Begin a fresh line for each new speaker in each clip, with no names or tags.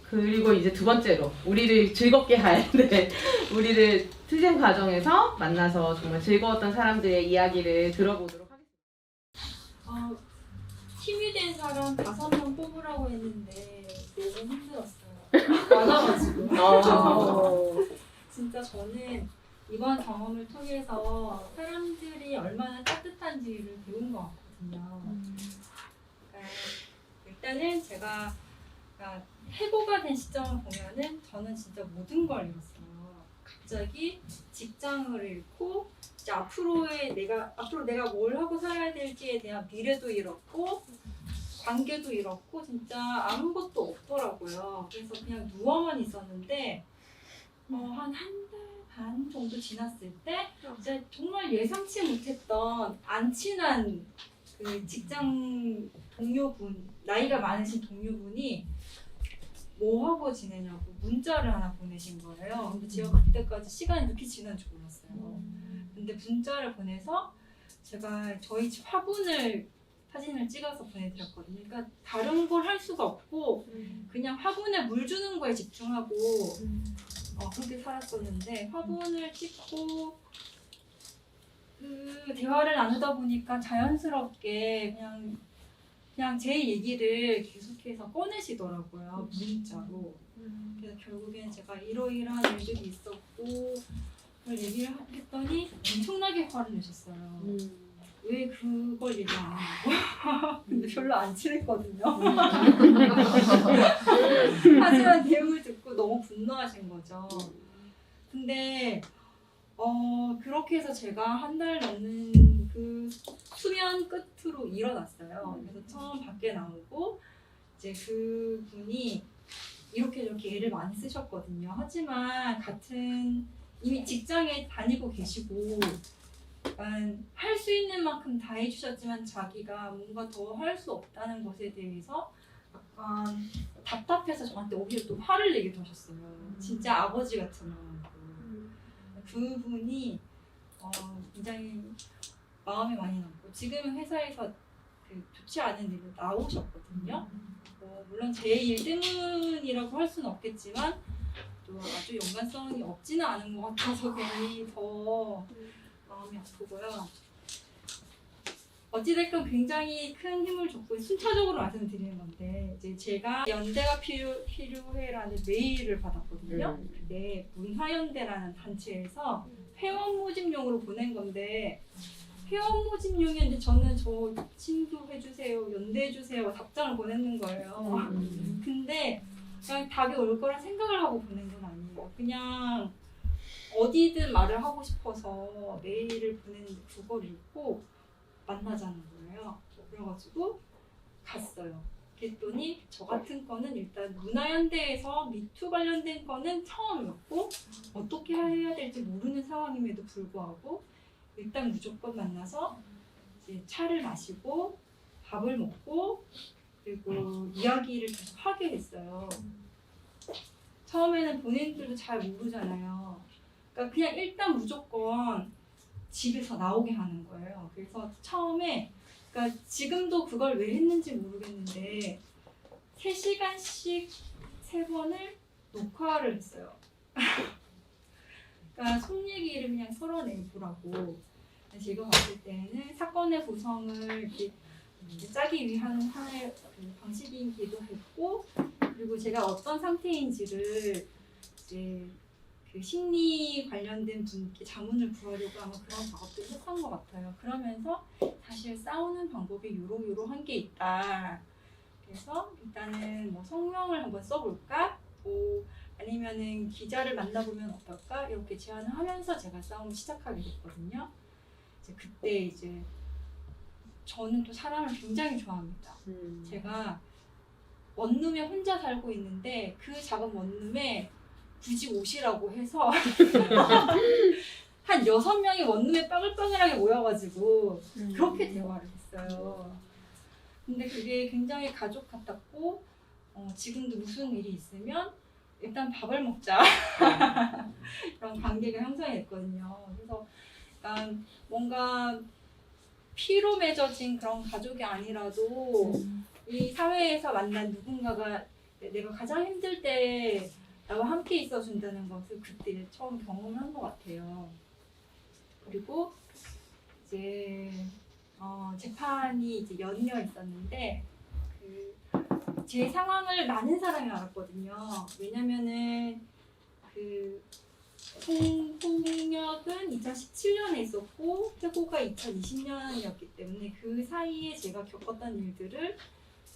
그리고 이제 두 번째로 우리를 즐겁게 할 네, 우리를 투쟁 과정에서 만나서 정말 즐거웠던 사람들의 이야기를 들어보도록 하겠습니다.
힘이 된 사람 5명 뽑으라고 했는데 너무 힘들었어요. 많아가지고. 진짜 저는 이번 경험을 통해서 사람들이 얼마나 따뜻한지를 배운 것 같거든요. 그러니까 일단은 제가 해고가 된 시점을 보면은 저는 진짜 모든 걸 잃었어요. 갑자기 직장을 잃고 이제 앞으로 내가 뭘 하고 살아야 될지에 대한 미래도 잃었고 관계도 잃었고 진짜 아무것도 없더라고요. 그래서 그냥 누워만 있었는데 한 달 반 정도 지났을 때 이제 정말 예상치 못했던 안 친한 그 직장 동료분, 나이가 많으신 동료분이 뭐 하고 지내냐고 문자를 하나 보내신 거예요. 근데 제가 그때까지 시간이 이렇게 지난 줄 몰랐어요. 근데 문자를 보내서 제가 저희 집 화분을 사진을 찍어서 보내드렸거든요. 그러니까 다른 걸 할 수가 없고 그냥 화분에 물 주는 거에 집중하고 그렇게 살았었는데 화분을 찍고 그 대화를 나누다 보니까 자연스럽게 그냥 제 얘기를 계속해서 꺼내시더라고요. 문자로. 그래서 결국엔 제가 이러이러한 일들이 있었고 그걸 얘기를 했더니 엄청나게 화를 내셨어요. 왜 그걸 얘기 안 하냐고. 근데 별로 안 친했거든요. 하지만 내용을 듣고 너무 분노하신 거죠. 근데 그렇게 해서 제가 한 달 넘는 그 수면 끝으로 일어났어요. 그래서 처음 밖에 나오고 이제 그 분이 이렇게 저렇게 애를 많이 쓰셨거든요. 하지만 이미 직장에 다니고 계시고 할 수 있는 만큼 다 해주셨지만 자기가 뭔가 더 할 수 없다는 것에 대해서 약간 답답해서 저한테 오히려 또 화를 내기도 하셨어요. 진짜 아버지 같은 마음으로. 그분이 굉장히 마음이 많이 남고 지금은 회사에서 좋지 않은 일로 나오셨거든요. 물론 제 일 때문이라고 할 수는 없겠지만 또 아주 연관성이 없지는 않은 것 같아서 괜히 더 마음이 아프고요. 어찌됐건 굉장히 큰 힘을 줬고 순차적으로 말씀드리는 건데 이제 제가 연대가 필요해라는 메일을 받았거든요. 그게 문화연대라는 단체에서 회원 모집용으로 보낸 건데 회원 모집용이었는데 저는 저 친구해주세요, 연대해주세요 답장을 보내는 거예요. 근데 그냥 답이 올 거라 생각을 하고 보낸 건 아니에요. 그냥 어디든 말을 하고 싶어서 메일을 보냈는데 그걸 읽고 만나자는 거예요. 그래가지고 갔어요. 그랬더니 저 같은 거는 일단 문화연대에서 미투 관련된 거는 처음이었고 어떻게 해야 될지 모르는 상황임에도 불구하고 일단 무조건 만나서 이제 차를 마시고 밥을 먹고 그리고 이야기를 계속 하게 했어요. 처음에는 본인들도 잘 모르잖아요. 그러니까 그냥 일단 무조건 집에서 나오게 하는 거예요. 그래서 처음에 그러니까 지금도 그걸 왜 했는지 모르겠는데 3시간씩 3번을 녹화를 했어요. 그러니까 속 얘기를 그냥 털어내보라고. 제가 봤을 때는 사건의 구성을 이렇게 짜기 위한 하나의 방식이기도 했고 그리고 제가 어떤 상태인지를 이제 그 심리 관련된 분께 자문을 구하려고 아마 그런 작업들을 했던 것 같아요. 그러면서 사실 싸우는 방법이 요러요러한 게 있다. 그래서 일단은 뭐 성명을 한번 써볼까? 아니면은 기자를 만나보면 어떨까? 이렇게 제안을 하면서 제가 싸움을 시작하게 됐거든요. 그때 이제 저는 또 사람을 굉장히 좋아합니다. 제가 원룸에 혼자 살고 있는데 그 작은 원룸에 굳이 오시라고 해서 한 6명이 원룸에 빠글빠글하게 모여가지고 그렇게 대화를 했어요. 근데 그게 굉장히 가족 같았고 지금도 무슨 일이 있으면 일단 밥을 먹자 이런 관계가 형성이 됐거든요. 그래서 약간 뭔가 피로 맺어진 그런 가족이 아니라도 이 사회에서 만난 누군가가 내가 가장 힘들 때 나와 함께 있어준다는 것을 그때 처음 경험한 것 같아요. 그리고 이제 재판이 이제 연이어 있었는데 제 상황을 많은 사람이 알았거든요. 왜냐면은 폭력은 2017년에 있었고 퇴고가 2020년이었기 때문에 그 사이에 제가 겪었던 일들을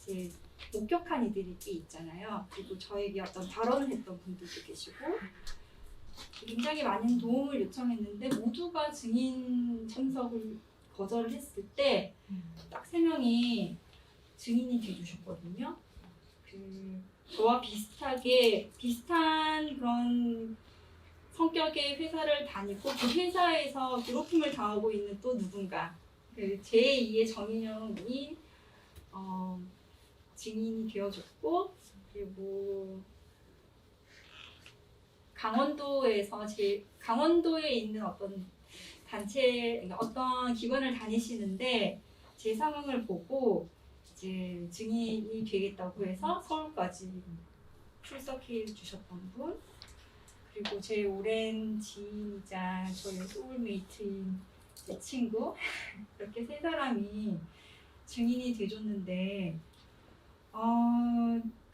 이제 목격한 이들이 있잖아요. 그리고 저에게 어떤 발언을 했던 분들도 계시고 굉장히 많은 도움을 요청했는데 모두가 증인 참석을 거절을 했을 때 딱 3명이 증인이 돼주셨거든요. 저와 비슷한 그런 성격의 회사를 다니고 그 회사에서 괴롭힘을 당하고 있는 또 누군가 제2의 정인영이 증인이 되어줬고 그리고 강원도에 있는 어떤 단체 어떤 기관을 다니시는데 제 상황을 보고 이제 증인이 되겠다고 해서 서울까지 출석해 주셨던 분 그리고 제 오랜 지인이자 저의 소울메이트인 제 친구 이렇게 3사람이 증인이 돼줬는데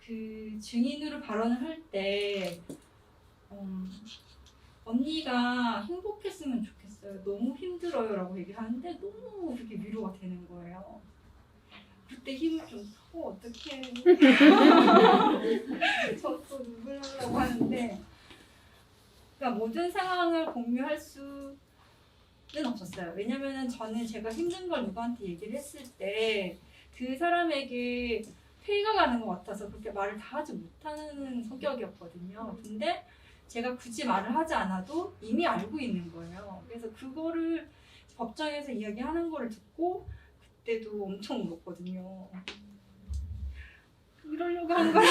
그 증인으로 발언을 할 때 언니가 행복했으면 좋겠어요. 너무 힘들어요 라고 얘기하는데 너무 그렇게 위로가 되는 거예요. 그때 힘을 좀 어떡해 저 또 눈물 나려고 하는데 그러니까 모든 상황을 공유할 수는 없었어요. 왜냐면은 저는 제가 힘든 걸 누구한테 얘기를 했을 때 그 사람에게 회의가 가는 것 같아서 그렇게 말을 다 하지 못하는 성격이었거든요. 근데 제가 굳이 말을 하지 않아도 이미 알고 있는 거예요. 그래서 그거를 법정에서 이야기하는 거를 듣고 그때도 엄청 울었거든요. 이러려고 한 거예요.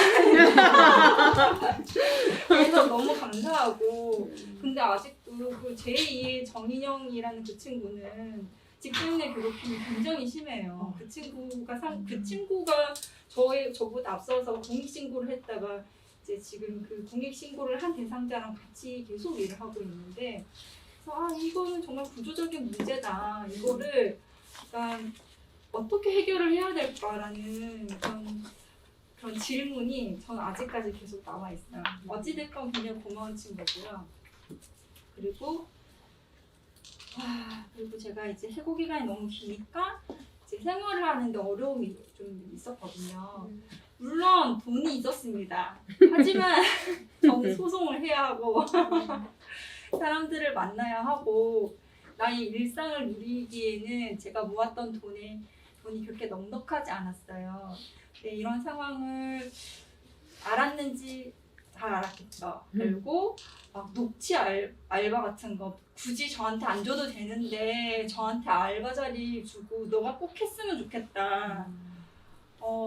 그래서 너무 감사하고 근데 아직도 그 제2의 정인영이라는 그 친구는 직장 내 괴롭힘이 굉장히 심해요. 그 친구가 저보다 앞서서 공익신고를 했다가 이제 지금 그 공익신고를 한 대상자랑 같이 계속 일을 하고 있는데 그래서 이거는 정말 구조적인 문제다. 이거를 약간 어떻게 해결을 해야 될까라는 그런 질문이 저는 아직까지 계속 남아 있어요. 어찌됐건 굉장히 고마운 친구고요. 그리고 제가 이제 해고 기간이 너무 기니까 이제 생활을 하는데 어려움이 좀 있었거든요. 물론 돈이 있었습니다. 하지만 저는 소송을 해야 하고 사람들을 만나야 하고 나의 일상을 누리기에는 제가 모았던 돈이 그렇게 넉넉하지 않았어요. 근데 이런 상황을 알았는지 잘 알았겠죠. 그리고 막 녹취 알바 같은 거 굳이 저한테 안 줘도 되는데 저한테 알바 자리 주고 너가 꼭 했으면 좋겠다.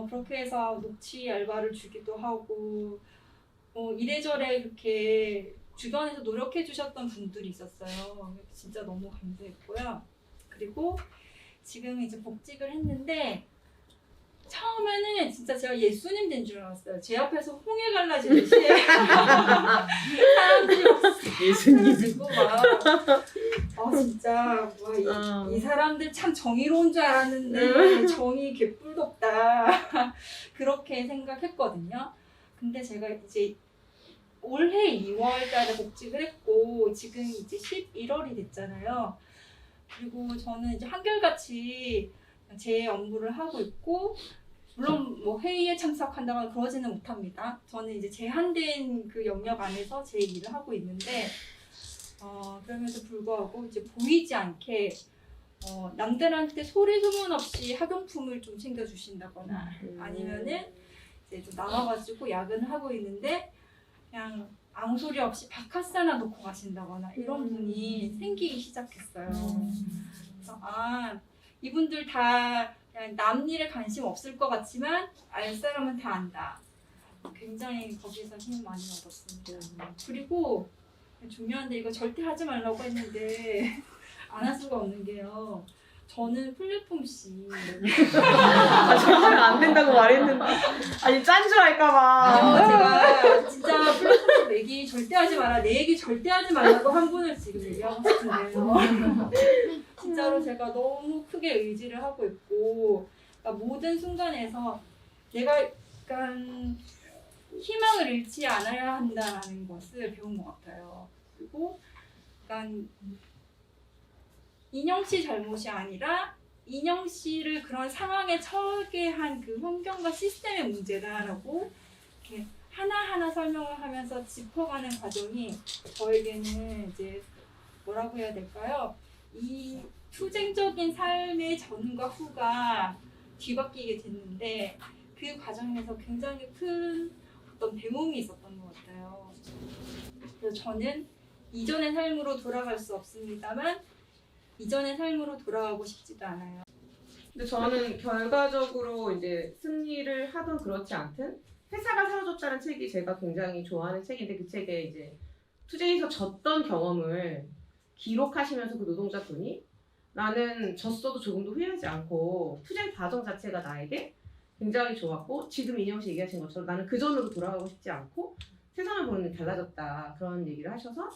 그렇게 해서 녹취 알바를 주기도 하고 이래저래 그렇게 주변에서 노력해 주셨던 분들이 있었어요. 진짜 너무 감사했고요. 그리고 지금 이제 복직을 했는데 처음에는 진짜 제가 예수님 된 줄 알았어요. 제 앞에서 홍해 갈라지듯이 사람들이 예수님 막 진짜 이 사람들 참 정의로운 줄 알았는데 정의 개뿔도 없다 그렇게 생각했거든요. 근데 제가 이제 올해 2월달에 복직을 했고 지금 이제 11월이 됐잖아요. 그리고 저는 이제 한결같이 제 업무를 하고 있고 물론 뭐 회의에 참석한다거나 그러지는 못합니다. 저는 이제 제한된 그 영역 안에서 제 일을 하고 있는데 그러면서 불구하고 이제 보이지 않게 남들한테 소리 소문 없이 학용품을 좀 챙겨주신다거나 아니면은 이제 좀 나와가지고 야근을 하고 있는데 그냥 아무 소리 없이 바카스 하나 놓고 가신다거나 이런 분이 생기기 시작했어요. 그래서 이분들 다 그냥 남 일에 관심 없을 것 같지만 알 사람은 다 안다. 굉장히 거기서 힘 많이 얻었습니다. 그리고 중요한데 이거 절대 하지 말라고 했는데 안 할 수가 없는 게요. 저는 플랫폼 C.
정말 안 된다고 말했는데. 아니, 짠 줄 알까봐.
제가 진짜 플랫폼 내 얘기 절대 하지 마라, 내 얘기 절대 하지 말라고 한 분을 지금 얘기하고 싶은데요. 진짜로 제가 너무 크게 의지를 하고 있고, 그러니까 모든 순간에서 내가 약간 희망을 잃지 않아야 한다는 것을 배운 것 같아요. 그리고 약간 인영 씨 잘못이 아니라 인영 씨를 그런 상황에 처하게 한 그 환경과 시스템의 문제다라고 이렇게 하나하나 설명을 하면서 짚어가는 과정이 저에게는 이제 뭐라고 해야 될까요? 이 투쟁적인 삶의 전과 후가 뒤바뀌게 됐는데 그 과정에서 굉장히 큰 어떤 배움이 있었던 것 같아요. 그래서 저는 이전의 삶으로 돌아갈 수 없습니다만 이전의 삶으로 돌아가고 싶지도 않아요.
근데 저는 결과적으로 이제 승리를 하든 그렇지 않든 회사가 사라졌다는 책이 제가 굉장히 좋아하는 책인데 그 책에 이제 투쟁에서 졌던 경험을 기록하시면서 그 노동자분이 나는 졌어도 조금도 후회하지 않고 투쟁 과정 자체가 나에게 굉장히 좋았고 지금 인영 씨 얘기하신 것처럼 나는 그 전으로 돌아가고 싶지 않고 세상을 보는 게 달라졌다 그런 얘기를 하셔서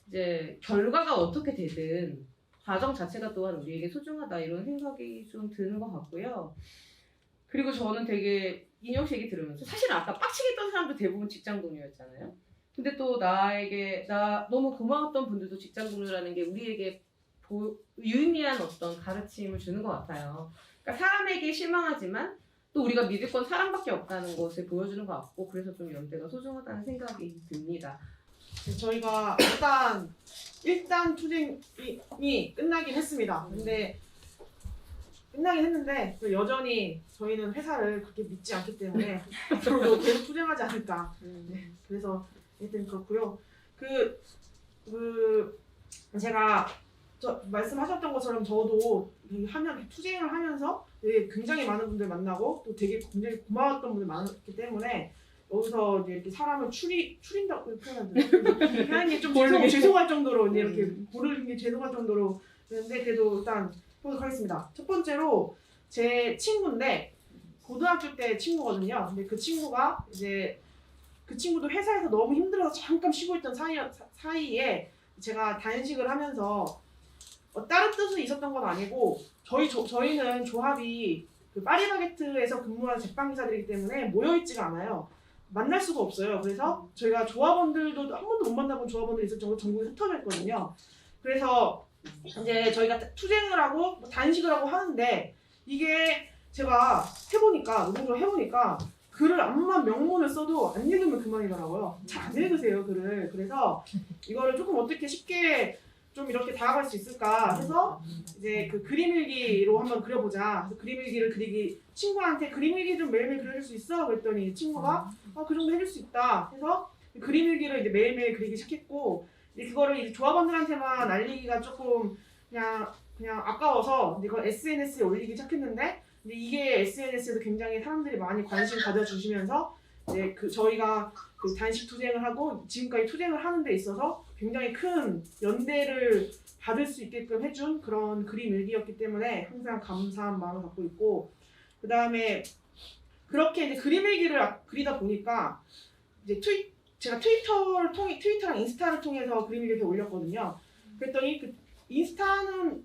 이제 결과가 어떻게 되든 과정 자체가 또한 우리에게 소중하다 이런 생각이 좀 드는 것 같고요. 그리고 저는 되게 인영 씨 얘기 들으면서 사실은 아까 빡치게 했던 사람도 대부분 직장 동료였잖아요. 근데 또 나에게 나 너무 고마웠던 분들도 직장 동료라는 게 우리에게 유의미한 어떤 가르침을 주는 것 같아요. 그러니까 사람에게 실망하지만 또 우리가 믿을 건 사람밖에 없다는 것을 보여주는 것 같고 그래서 좀 연대가 소중하다는 생각이 듭니다.
저희가 일단 투쟁이 끝나긴 했습니다. 근데 끝나긴 했는데 또 여전히 저희는 회사를 그렇게 믿지 않기 때문에 앞으로도 계속 투쟁하지 않을까. 네, 그래서 일단 그렇고요. 제가 말씀하셨던 것처럼 저도 투쟁을 하면서 되게 굉장히 많은 분들 만나고 또 되게 굉장히 고마웠던 분들 많았기 때문에 여기서 이제 이렇게 사람을 추린다고 표현하는데 표현이 좀 죄송할 정도로 이제 이렇게 고르는 게 죄송할 정도로 그런데 그래도 일단 해보도록 하겠습니다. 첫 번째로 제 친구인데 고등학교 때 친구거든요. 근데 그 친구가 이제 그 친구도 회사에서 너무 힘들어서 잠깐 쉬고 있던 사이에 제가 단식을 하면서 다른 뜻은 있었던 건 아니고 저희는 조합이 그 파리바게트에서 근무하는 제빵기사들이기 때문에 모여있지가 않아요. 만날 수가 없어요. 그래서 저희가 조합원들도 한 번도 못 만나본 조합원들이 있을 정도로 전국에 흩어져 있거든요. 그래서 이제 저희가 투쟁을 하고 단식을 하고 하는데 이게 제가 노동조합 해보니까 글을 암만 명문을 써도 안 읽으면 그만이더라고요. 잘 안 읽으세요, 글을. 그래서 이거를 조금 어떻게 쉽게 좀 이렇게 다가갈 수 있을까 해서 이제 그 그림일기로 한번 그려보자. 그래서 그림일기를 친구한테 그림일기 좀 매일매일 그려줄 수 있어? 그랬더니 친구가 그 정도 해줄 수 있다 해서 그림일기를 이제 매일매일 그리기 시작했고 이제 그거를 이제 조합원들한테만 알리기가 조금 그냥 아까워서 이걸 SNS에 올리기 시작했는데 근데 이게 SNS에서 굉장히 사람들이 많이 관심 가져주시면서 이제 저희가 그 단식 투쟁을 하고 지금까지 투쟁을 하는 데 있어서 굉장히 큰 연대를 받을 수 있게끔 해준 그런 그림 일기였기 때문에 항상 감사한 마음을 갖고 있고 그 다음에 그렇게 이제 그림 일기를 그리다 보니까 이제 제가 트위터랑 인스타를 통해서 그림 일기를 올렸거든요. 그랬더니 그 인스타는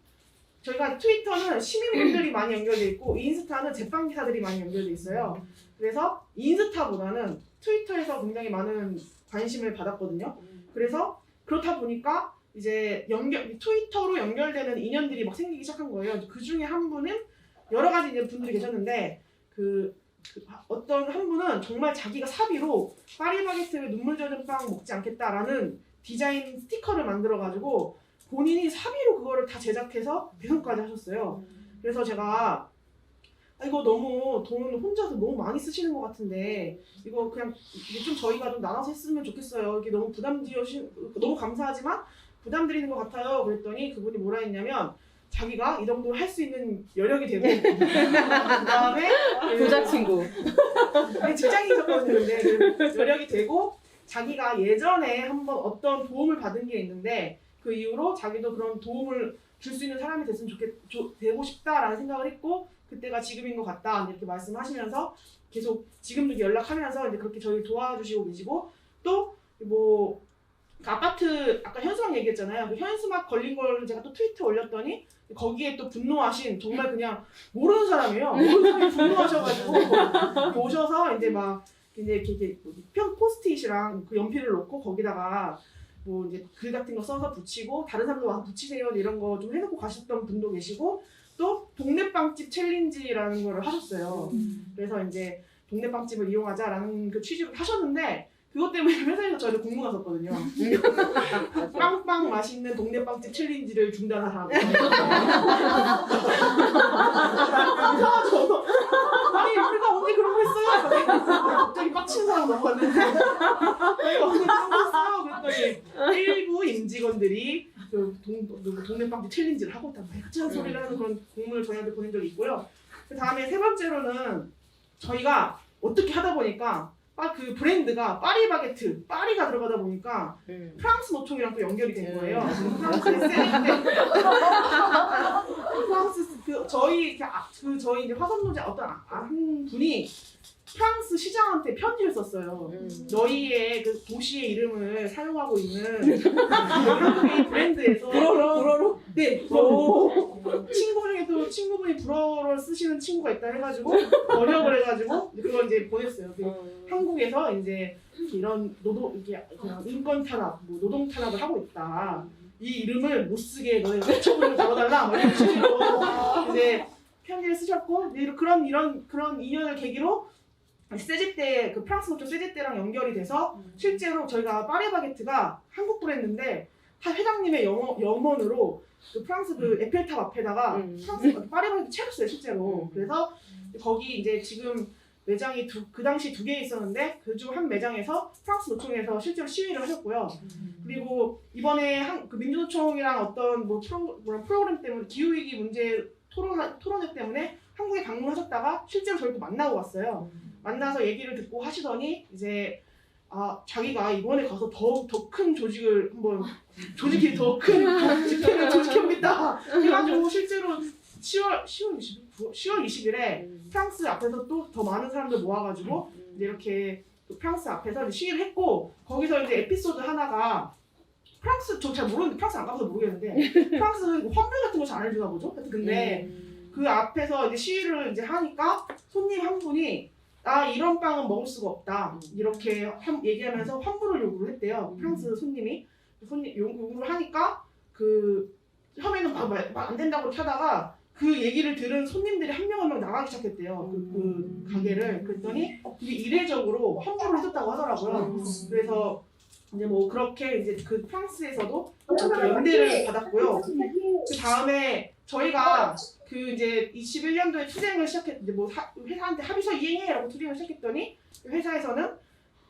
저희가 트위터는 시민분들이 많이 연결돼 있고 인스타는 제빵기사들이 많이 연결돼 있어요. 그래서 인스타보다는 트위터에서 굉장히 많은 관심을 받았거든요. 그래서 그렇다 보니까 이제 트위터로 연결되는 인연들이 막 생기기 시작한 거예요. 그 중에 한 분은 여러 가지 이제 분들이 계셨는데 어떤 한 분은 정말 자기가 사비로 파리바게트에 눈물 젖은 빵 먹지 않겠다라는 디자인 스티커를 만들어가지고 본인이 사비로 그거를 다 제작해서 배송까지 하셨어요. 그래서 제가 이거 너무 돈 혼자서 너무 많이 쓰시는 것 같은데 이거 그냥 이게 좀 저희가 좀 나눠서 했으면 좋겠어요. 이게 너무 너무 감사하지만 부담 드리는 것 같아요. 그랬더니 그분이 뭐라 했냐면 자기가 이 정도 할 수 있는 여력이 되고 그다음에
부자 친구
직장인이셨거든요. 근데 여력이 되고 자기가 예전에 한번 어떤 도움을 받은 게 있는데 그 이후로 자기도 그런 도움을 줄 수 있는 사람이 되고 싶다라는 생각을 했고 그때가 지금인 것 같다 이렇게 말씀하시면서 계속 지금도 연락하면서 이제 그렇게 저희 도와주시고 계시고 또 뭐 아파트 아까 현수막 얘기했잖아요. 그 현수막 걸린 걸 제가 또 트위터 올렸더니 거기에 또 분노하신 정말 그냥 모르는 사람이에요. 모르는 사람이 분노하셔가지고 오셔서 이제 막 이제 이렇게 포스트잇이랑 그 연필을 놓고 거기다가 뭐 이제 글 같은 거 써서 붙이고 다른 사람도 와서 붙이세요 이런 거 좀 해놓고 가셨던 분도 계시고 또 동네빵집 챌린지라는 거를 하셨어요. 그래서 이제 동네빵집을 이용하자라는 그 취지로 하셨는데 그것 때문에 회사에서 저희를 공문 왔었거든요. 빵빵 맛있는 동네빵집 챌린지를 중단하라. 저도 아니 우리가 언제 그런 거 했어요? 갑자기 빡친 사람 넘어갔는데 저희가 언제 그런 거 했어요? 그랬더니 일부 임직원들이 그 동네빵집 챌린지를 하고 있단 말이에요. 같은 소리를 하는 그런 공문을 저희한테 보낸 적이 있고요. 그 다음에 세 번째로는 저희가 어떻게 하다 보니까 그 브랜드가 파리바게트, 파리가 들어가다 보니까 프랑스 노총이랑 또 연결이 된 거예요. 프랑스의 세리인데 프랑스 저희 이제 화성노제 어떤 한 분이 프랑스 시장한테 편지를 썼어요. 너희의 그 도시의 이름을 사용하고 있는 한국의 브랜드에서 불어로? 네, 친구 중에도 친구분이 불어를 쓰시는 친구가 있다 해가지고 번역을 해가지고 그걸 이제 보냈어요. 한국에서 이제 이런 인권 탄압, 뭐 노동 탄압을 하고 있다. 이 이름을 못 쓰게 너희가 처분을 걸어달라. 이런 취지로 이제 편지를 쓰셨고 그런 인연을 계기로 세제때 그 프랑스 노총 세제때랑 연결이 돼서 실제로 저희가 파리바게트가 한국 브랜드인데 회장님의 염원으로 그 프랑스 그 에펠탑 앞에다가 프랑스 파리바게트 채웠어요 실제로. 그래서 거기 이제 지금 매장이 그 당시 2개 있었는데 그중 한 매장에서 프랑스 노총에서 실제로 시위를 하셨고요. 그리고 이번에 그 민주노총이랑 어떤 뭐 프로그램 때문에 기후위기 문제 토론회 때문에 한국에 방문하셨다가 실제로 저희도 만나고 왔어요. 만나서 얘기를 듣고 하시더니 이제 자기가 이번에 가서 더 큰 조직을 한번 더 큰 집회를 조직해보겠다 해가지고 실제로 10월 20일에 프랑스 앞에서 또 더 많은 사람들 모아가지고 이제 이렇게 프랑스 앞에서 시위를 했고 거기서 이제 에피소드 하나가 프랑스 저 잘 모르는데 프랑스 안 가봐서 모르겠는데 프랑스 환불 같은 거 잘 안 해주나 보죠. 근데 그 앞에서 이제 시위를 이제 하니까 손님 한 분이 이런 빵은 먹을 수가 없다 이렇게 얘기하면서 환불을 요구를 했대요. 프랑스 손님 요구를 하니까 그 처음에는 안 된다고 이렇게 하다가 그 얘기를 들은 손님들이 한 명 한 명 나가기 시작했대요. 그 가게를. 그랬더니 이게 이례적으로 환불을 해줬다고 하더라고요. 그래서 이제 뭐 그렇게 이제 그 프랑스에서도 이렇게 연대를 받았고요. 그 다음에 저희가 그 이제 21년도에 투쟁을 시작했는데 뭐 회사한테 합의서 이행해라고 투쟁을 시작했더니 회사에서는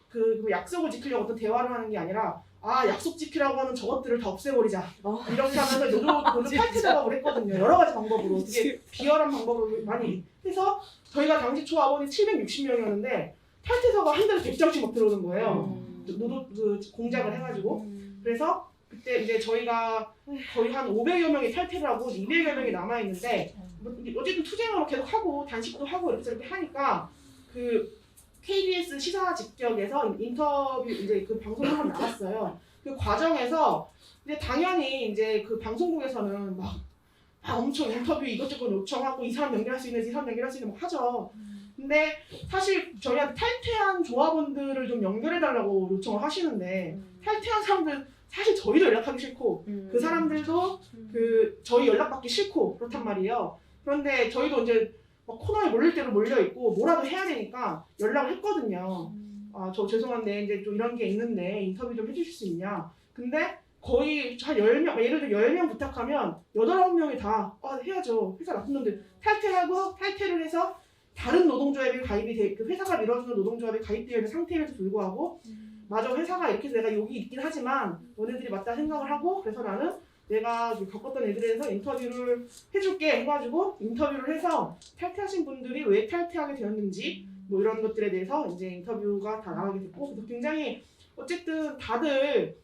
그 약속을 지키려고 어떤 대화를 하는 게 아니라 약속 지키라고 하는 저것들을 다 없애버리자 이렇게 하면서 노조 탈퇴 작업을 했거든요. 여러 가지 방법으로 되게 비열한 방법을 많이 해서 저희가 당시 조합원이 760명이었는데 탈퇴서가 한 달에 100장씩 막 들어오는 거예요. 노조 공작을 해가지고. 그래서 그때 이제 저희가 거의 한 500여 명이 탈퇴를 하고 200여 명이 남아있는데 어쨌든 투쟁으로 계속 하고 단식도 하고 이렇게 저렇게 하니까 그 KBS 시사 직격에서 인터뷰 이제 그 방송을 한번 나갔어요. 그 과정에서 이제 당연히 이제 그 방송국에서는 막 엄청 인터뷰 이것저것 요청하고 이 사람 연결할 수 있는지 이 사람 연결할 수 있는지 막 하죠. 근데 사실 저희한테 탈퇴한 조합원들을 좀 연결해달라고 요청을 하시는데 탈퇴한 사람들 사실 저희도 연락하기 싫고 그 사람들도 그 저희 연락받기 싫고 그렇단 말이에요. 그런데 저희도 이제 막 코너에 몰릴 대로 몰려 있고 뭐라도 해야 되니까 연락을 했거든요. 저 죄송한데 이제 좀 이런 게 있는데 인터뷰 좀 해주실 수 있냐. 근데 거의 한 10명, 예를 들어 10명 부탁하면 8, 9명이 다 해야죠. 회사 나쁜 놈들 탈퇴를 해서 다른 노동조합에 가입이 그 회사가 밀어주는 노동조합에 가입되어 있는 상태에도 불구하고 맞아 회사가 이렇게 내가 여기 있긴 하지만 너네들이 맞다 생각을 하고 그래서 나는 내가 겪었던 애들에 대해서 인터뷰를 해줄게 해가지고 인터뷰를 해서 탈퇴하신 분들이 왜 탈퇴하게 되었는지 뭐 이런 것들에 대해서 이제 인터뷰가 다 나가게 됐고 그래서 굉장히 어쨌든 다들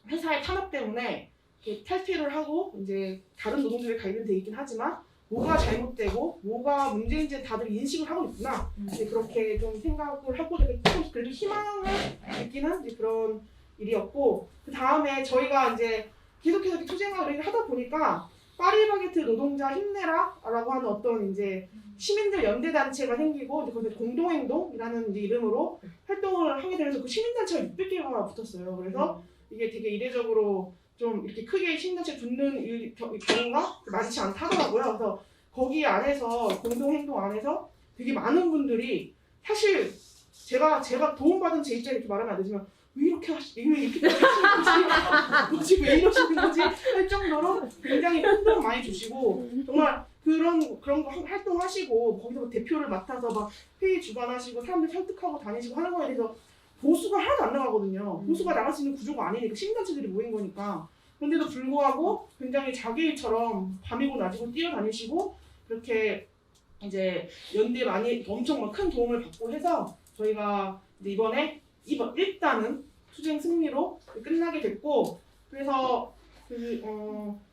회사의 탄압 때문에 이렇게 탈퇴를 하고 이제 다른 노동조합에 가입은 돼 있긴 하지만 뭐가 잘못되고 뭐가 문제인지 다들 인식을 하고 있구나. 이제 그렇게 좀 생각을 하고 좀 그래도 희망을 느끼는 이제 그런 일이었고, 그 다음에 저희가 이제 계속해서 이렇게 투쟁을 하다 보니까 파리바게트 노동자 힘내라라고 하는 어떤 이제 시민들 연대 단체가 생기고 이제 거기서 공동행동이라는 이제 이름으로 활동을 하게 되면서 그 시민단체가 600개가 붙었어요. 그래서 이게 되게 이례적으로 좀 이렇게 크게 시민단체 붙는 경우가 많지 않다더라고요. 그래서 거기 안에서 공동행동 안에서 되게 많은 분들이 사실 제가 도움받은 제 입장에 이렇게 말하면 안 되지만 왜 이렇게 왜 이렇게 하시는 거지? 왜 이러시는 거지? 할 정도로 굉장히 큰 도움 많이 주시고 정말 그런 거 활동하시고 거기서 대표를 맡아서 막 회의 주관하시고 사람들 설득하고 다니시고 하는 거에 대해서 보수가 하나도 안 나가거든요. 보수가 나갈 수 있는 구조가 아니니까 시민단체들이 모인 거니까. 그런데도 불구하고 굉장히 자기 일처럼 밤이고 낮이고 뛰어다니시고 그렇게 이제 연대 많이 엄청 큰 도움을 받고 해서 저희가 이제 일단은 투쟁 승리로 끝나게 됐고, 그래서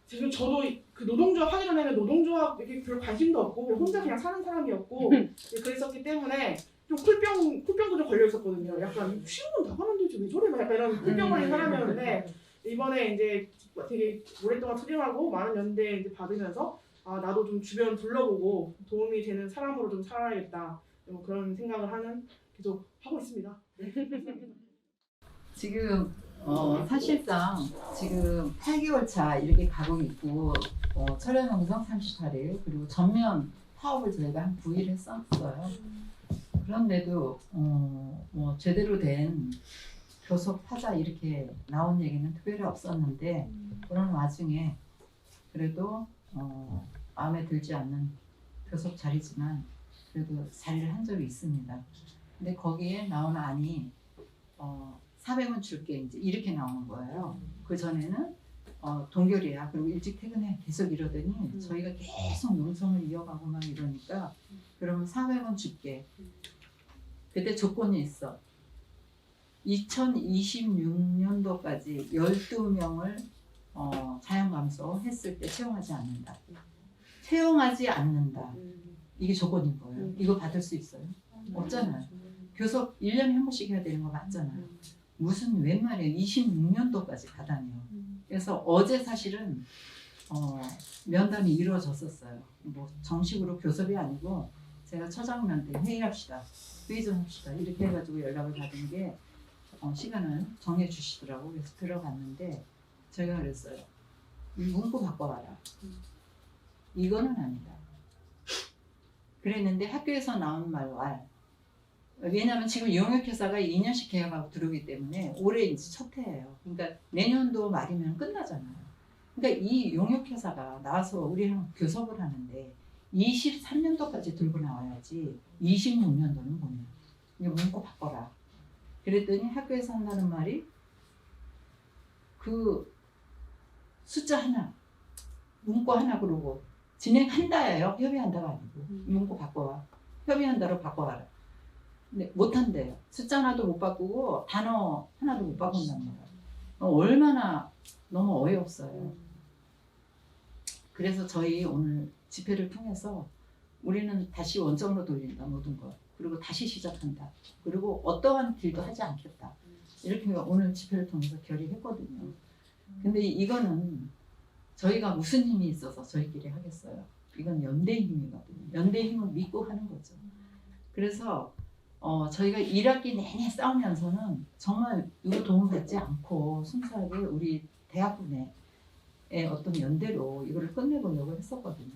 지금 저도 그 노동조합 하기 전에는 노동조합에 별로 관심도 없고 혼자 그냥 사는 사람이었고 그랬었기 때문에 좀 쿨병도 좀 걸려 있었거든요. 약간 쉬운 건 나가면 되지 왜 저래 막 약간 이런 쿨병 걸린 사람이었는데 이번에 이제 되게 오랫동안 투쟁하고 많은 연대 이제 받으면서 아 나도 좀 주변 둘러보고 도움이 되는 사람으로 좀 살아야겠다 그런 생각을 계속 하고 있습니다.
지금 사실상 지금 8개월 차 이렇게 가고 있고 철야농성 38일 그리고 전면 파업을 저희가 한 9일 했었어요. 그런데도 뭐 제대로 된 교섭하자 이렇게 나온 얘기는 특별히 없었는데 그런 와중에 그래도 마음에 들지 않는 교섭 자리지만 그래도 자리를 한 적이 있습니다. 근데 거기에 나온 안이 400원 줄게 이제 이렇게 나오는 거예요. 그 전에는 동결이야. 그리고 일찍 퇴근해. 계속 이러더니 저희가 계속 농성을 이어가고 막 이러니까 그러면 400원 줄게. 그때 조건이 있어. 2026년도까지 12명을 자연감소 했을 때 채용하지 않는다. 채용하지 않는다. 이게 조건인 거예요. 이거 받을 수 있어요? 없잖아요. 교섭 1년에 한 번씩 해야 되는 거 맞잖아요. 무슨 웬 말이에요. 26년도까지 가다니요. 그래서 어제 사실은 면담이 이루어졌었어요. 뭐 정식으로 교섭이 아니고 제가 처장님한테 회의 좀 합시다. 이렇게 해가지고 연락을 받은 게 시간을 정해 주시더라고. 그래서 들어갔는데 제가 그랬어요. 문구 바꿔봐라. 이거는 아니다. 그랬는데 학교에서 나온 말과 왜냐하면 지금 용역회사가 2년씩 계약하고 들어오기 때문에 올해 이제 첫 해예요. 그러니까 내년도 말이면 끝나잖아요. 그러니까 이 용역회사가 나와서 우리랑 교섭을 하는데 23년도까지 들고 나와야지 26년도는 뭐냐. 이제 문구 바꿔라. 그랬더니 학교에서 한다는 말이 그 숫자 하나, 문구 하나 그러고 진행한다예요. 협의한다가 아니고 문구 바꿔와. 협의한다로 바꿔와라. 근데 못한대요. 숫자 하나도 못 바꾸고 단어 하나도 못 바꾼단 말이에요. 얼마나 너무 어이없어요. 그래서 저희 오늘 집회를 통해서 우리는 다시 원점으로 돌린다 모든 것. 그리고 다시 시작한다. 그리고 어떠한 딜도 하지 않겠다. 이렇게 오늘 집회를 통해서 결의했거든요. 근데 이거는 저희가 무슨 힘이 있어서 저희끼리 하겠어요. 이건 연대의 힘이거든요. 연대의 힘을 믿고 하는 거죠. 그래서 저희가 1학기 내내 싸우면서는 정말 누구 도움 받지 않고 순수하게 우리 대학부 내의 어떤 연대로 이거를 끝내보려고 했었거든요.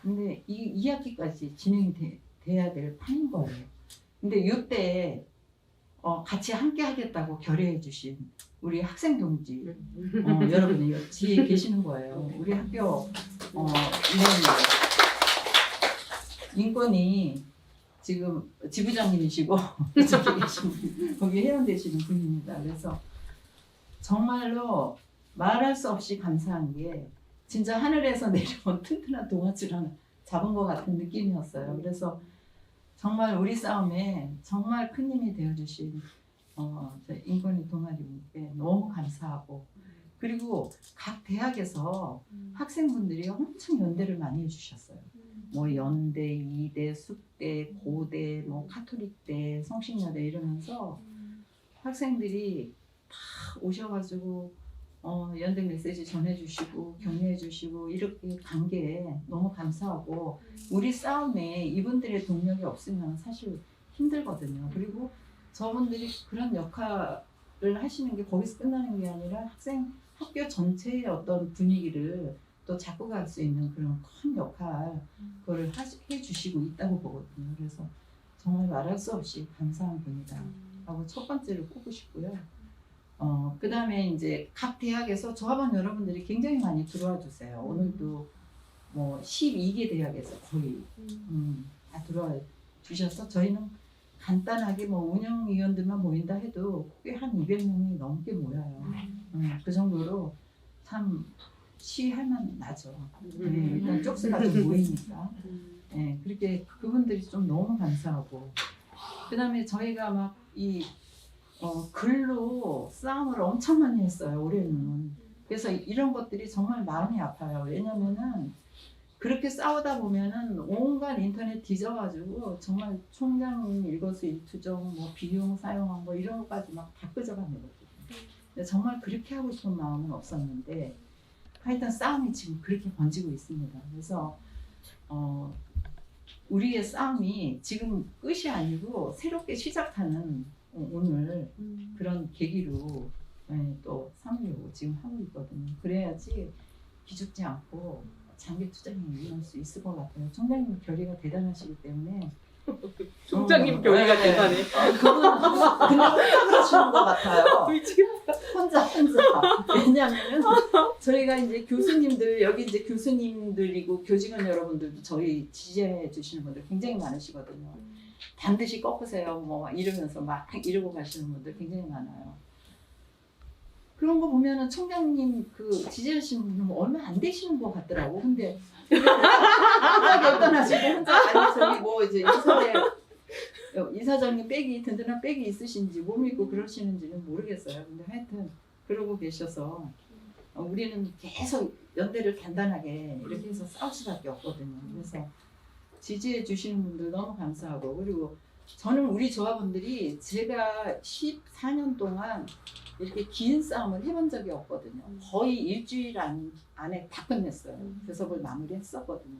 근데 이 2학기까지 진행이 돼야 될 판인 거예요. 근데 이때 같이 함께 하겠다고 결의해 주신 우리 학생 동지 여러분이 뒤에 계시는 거예요. 우리 학교 인권이 지금 지부장님이시고 저기 계신 분, 거기 해운대시는 분입니다. 그래서 정말로 말할 수 없이 감사한 게 진짜 하늘에서 내려온 튼튼한 동아줄 하나 잡은 것 같은 느낌이었어요. 그래서 정말 우리 싸움에 정말 큰 힘이 되어주신 인권위 동아리분께 너무 감사하고 그리고 각 대학에서 학생분들이 엄청 연대를 많이 해주셨어요. 뭐 연대, 이대, 숙대, 고대, 뭐 카톨릭대, 성신여대 이러면서 학생들이 다 오셔가지고 연대 메시지 전해주시고 격려해주시고 이렇게 간 게 너무 감사하고 우리 싸움에 이분들의 동력이 없으면 사실 힘들거든요. 그리고 저분들이 그런 역할을 하시는 게 거기서 끝나는 게 아니라 학교 전체의 어떤 분위기를 또 잡고 갈 수 있는 그런 큰 역할 그걸 해주시고 있다고 보거든요. 그래서 정말 말할 수 없이 감사한 분이다 하고 첫 번째로 꼽고 싶고요. 그 다음에 이제 각 대학에서 조합원 여러분들이 굉장히 많이 들어와 주세요. 오늘도 뭐 12개 대학에서 거의 다 들어와 주셔서 저희는 간단하게 뭐 운영위원들만 모인다 해도 꽤 한 200명이 넘게 모여요. 그 정도로 참 시위할만 나죠. 일단 쪽수가 좀 모이니까. 네, 그렇게 그분들이 좀 너무 감사하고 그 다음에 저희가 막 이 글로 싸움을 엄청 많이 했어요. 올해는. 그래서 이런 것들이 정말 마음이 아파요. 왜냐면은 그렇게 싸우다 보면은 온갖 인터넷 뒤져가지고 정말 총장님 일거수일투족 뭐 비용 사용한 거 이런 것까지 막 다 끄적아내거든요. 정말 그렇게 하고 싶은 마음은 없었는데 하여튼 싸움이 지금 그렇게 번지고 있습니다. 그래서 우리의 싸움이 지금 끝이 아니고 새롭게 시작하는 오늘 그런 계기로 또 삼으려고 지금 하고 있거든요. 그래야지 기죽지 않고 장기 투쟁에 이어갈 수 있을 것 같아요. 총장님 결의가 대단하시기 때문에
총장님 결의가 대단해.
그분은 근데 혼자 그러시는 것 같아요.
미치겠다.
혼자. 왜냐하면 저희가 이제 교수님들 여기 이제 교수님들이고 교직원 여러분들도 저희 지지해 주시는 분들 굉장히 많으시거든요. 반드시 꺾으세요. 뭐 이러면서 막 이러고 가시는 분들 굉장히 많아요. 그런 거 보면은 총장님 그 지지하시는 분은 얼마 안 되시는 것 같더라고. 근데 혼자 결단하시고 혼자 아니 저기 뭐 이제 이사장님 백이 든든한 백이 있으신지 못 믿고 그러시는지는 모르겠어요. 근데 하여튼 그러고 계셔서 우리는 계속 연대를 단단하게 이렇게 해서 싸울 수밖에 없거든요. 그래서 지지해 주시는 분들 너무 감사하고 그리고 저는 우리 조합원들이 제가 14년 동안 이렇게 긴 싸움을 해본 적이 없거든요. 거의 일주일 안에 다 끝냈어요. 교섭을 마무리했었거든요.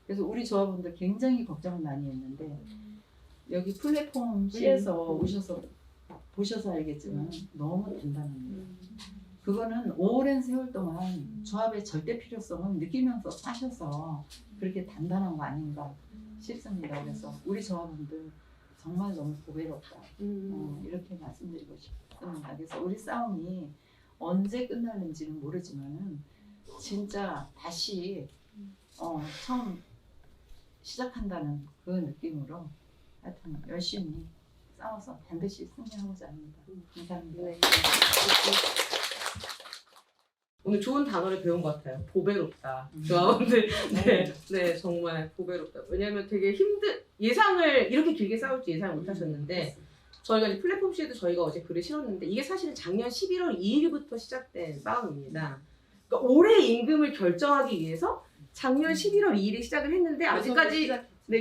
그래서 우리 조합원들 굉장히 걱정을 많이 했는데 여기 플랫폼 C에서 오셔서 보셔서 알겠지만 너무 단단합니다. 그거는 오랜 세월 동안 조합의 절대 필요성을 느끼면서 사셔서 그렇게 단단한 거 아닌가 싶습니다. 그래서 우리 조합원들 정말 너무 고배롭다. 이렇게 말씀드리고 싶습니다. 그래서 우리 싸움이 언제 끝나는지는 모르지만은 진짜 다시 처음 시작한다는 그 느낌으로 하여튼 열심히 싸워서 반드시 승리하고자 합니다. 감사합니다.
네. 오늘 좋은 단어를 배운 것 같아요. 보배롭다. 조합원들. 네, 정말 보배롭다. 왜냐면 되게 예상을 이렇게 길게 싸울지 예상을 못 하셨는데, 저희가 이제 플랫폼 C에도 저희가 어제 글을 실었는데, 이게 사실은 작년 11월 2일부터 시작된 싸움입니다. 그러니까 올해 임금을 결정하기 위해서 작년 11월 2일에 시작을 했는데, 아직까지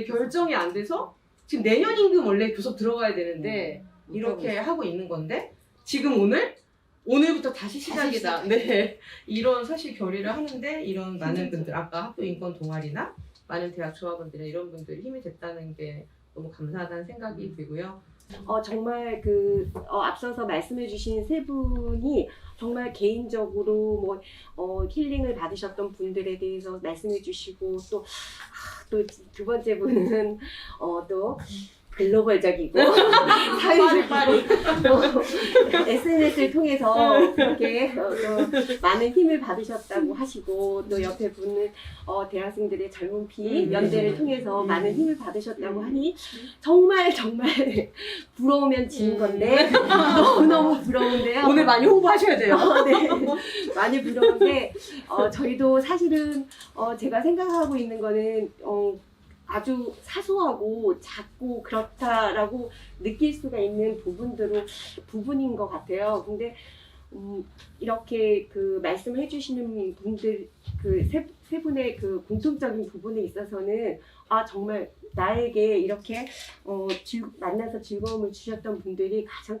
결정이 안 돼서, 지금 내년 임금 원래 교섭 들어가야 되는데, 이렇게 하고 있는 건데, 지금 오늘부터 다시 시작이다. 네, 이런 사실 결의를 하는데 이런 많은 분들 아까 학교 인권 동아리나 많은 대학 조합원들이나 이런 분들이 힘이 됐다는 게 너무 감사하다는 생각이 들고요.
정말 앞서서 말씀해주신 세 분이 정말 개인적으로 힐링을 받으셨던 분들에 대해서 말씀해주시고 또 두 번째 분은 또 글로벌적이고 사회적이고 SNS를 통해서 그렇게 많은 힘을 받으셨다고 하시고 또 옆에 분은 대학생들의 젊은 피 연대를 통해서 많은 힘을 받으셨다고 하니 정말 부러우면 지는 건데 너무너무 부러운데요.
오늘 많이 홍보하셔야 돼요.
네, 많이 부러운데 저희도 사실은 제가 생각하고 있는 거는 아주 사소하고 작고 그렇다라고 느낄 수가 있는 부분인 것 같아요. 근데 이렇게 그 말씀을 해주시는 분들 그 세 분의 그 공통적인 부분에 있어서는 아 정말 나에게 이렇게 만나서 즐거움을 주셨던 분들이 가장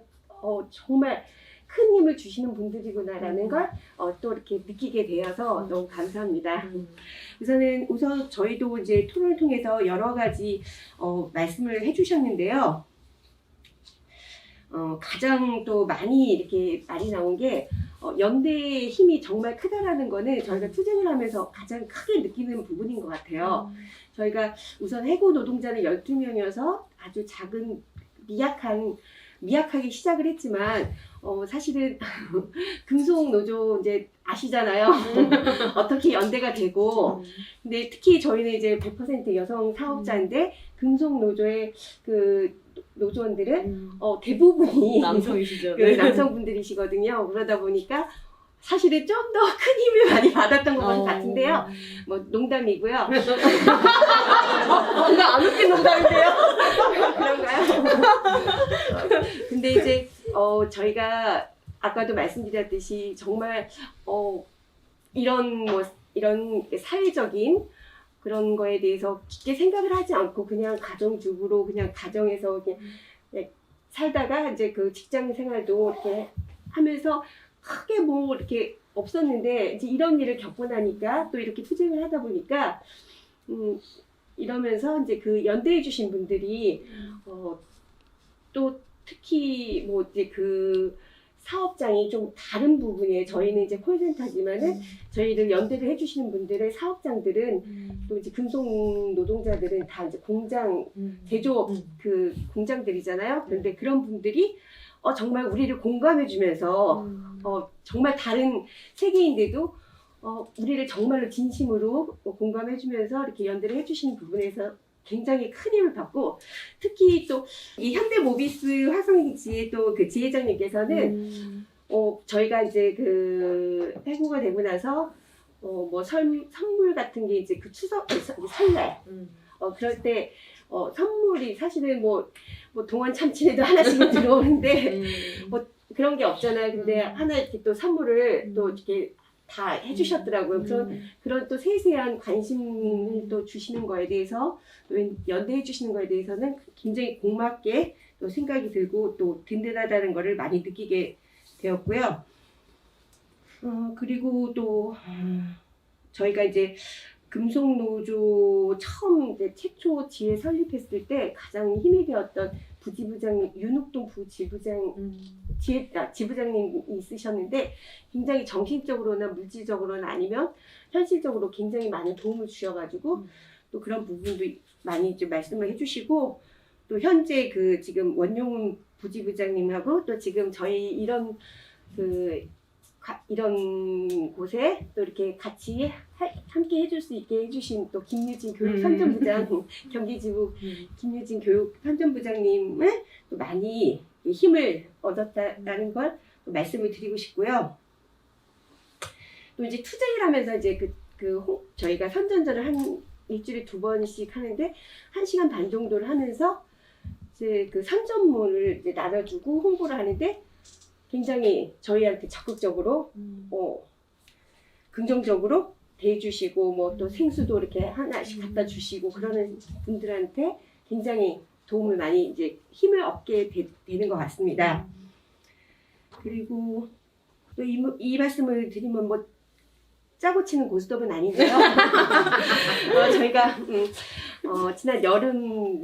정말 큰 힘을 주시는 분들이구나라는 걸 또 이렇게 느끼게 되어서 너무 감사합니다. 우선 저희도 이제 토론을 통해서 여러 가지 말씀을 해주셨는데요. 가장 또 많이 이렇게 말이 나온 게 연대의 힘이 정말 크다라는 거는 저희가 투쟁을 하면서 가장 크게 느끼는 부분인 것 같아요. 저희가 우선 해고 노동자는 12명이어서 아주 작은 미약하게 시작을 했지만 사실은 금속노조 이제 아시잖아요. 어떻게 연대가 되고 근데 특히 저희는 이제 100% 여성 사업자인데 금속노조의 그 노조원들은 대부분이
남성이시죠.
그 남성분들이시거든요. 그러다 보니까 사실은 좀 더 큰 힘을 많이 받았던 것 같은데요. 뭐 농담이고요. 뭔가 안 웃긴 농담인데요. 그런가요? 근데 이제 저희가 아까도 말씀드렸듯이 정말 이런 사회적인 그런 거에 대해서 깊게 생각을 하지 않고 그냥 가정주부로 그냥 가정에서 그냥 살다가 이제 그 직장 생활도 이렇게 하면서 크게 뭐 이렇게 없었는데 이제 이런 일을 겪고 나니까 또 이렇게 투쟁을 하다 보니까 이러면서 이제 그 연대해 주신 분들이 또 특히 뭐 이제 그 사업장이 좀 다른 부분에 저희는 이제 콜센터지만은 저희를 연대를 해주시는 분들의 사업장들은 또 이제 금속 노동자들은 다 이제 공장 제조업 그 공장들이잖아요. 그런데 그런 분들이 정말 우리를 공감해주면서 정말 다른 세계인데도 우리를 정말로 진심으로 공감해주면서 이렇게 연대를 해주시는 부분에서 굉장히 큰 힘을 받고 특히 또 이 현대모비스 화성지의 또 그 지회장님께서는 저희가 이제 그 해고가 되고 나서 뭐 선물 같은 게 이제 그 추석 설날 그럴 때 선물이 사실은 뭐 동원 참치에도 하나씩은 들어오는데 뭐 그런 게 없잖아요. 근데 하나 이렇게 또 선물을 또 이렇게 다 해주셨더라고요. 그런 또 세세한 관심을 또 주시는 거에 대해서 또 연대해 주시는 거에 대해서는 굉장히 고맙게 또 생각이 들고 또 든든하다는 거를 많이 느끼게 되었고요. 그리고 또 저희가 이제 금속노조 처음 이제 최초 지회 설립했을 때 가장 힘이 되었던 부지부장 윤욱동 지부장님이 있으셨는데 굉장히 정신적으로나 물질적으로나 아니면 현실적으로 굉장히 많은 도움을 주셔가지고 또 그런 부분도 많이 좀 말씀을 해주시고 또 현재 그 지금 원용 부지부장님하고 또 지금 저희 이런 곳에 또 이렇게 같이 함께 해줄 수 있게 해주신 또 김유진 교육선전부장 경기지부 김유진 교육선전부장님을 또 많이 힘을 얻었다는 걸 말씀을 드리고 싶고요. 또 이제 투쟁을 하면서 이제 저희가 선전전을 한 일주일에 2번씩 하는데 1시간 반 정도를 하면서 이제 그 선전물을 이제 나눠주고 홍보를 하는데 굉장히 저희한테 적극적으로 긍정적으로 대해주시고 뭐 또 생수도 이렇게 하나씩 갖다 주시고 그러는 분들한테 굉장히 도움을 많이 이제 힘을 얻게 되는 것 같습니다. 그리고 또 이 말씀을 드리면 뭐 짜고 치는 고스톱은 아닌데요. 저희가 지난 여름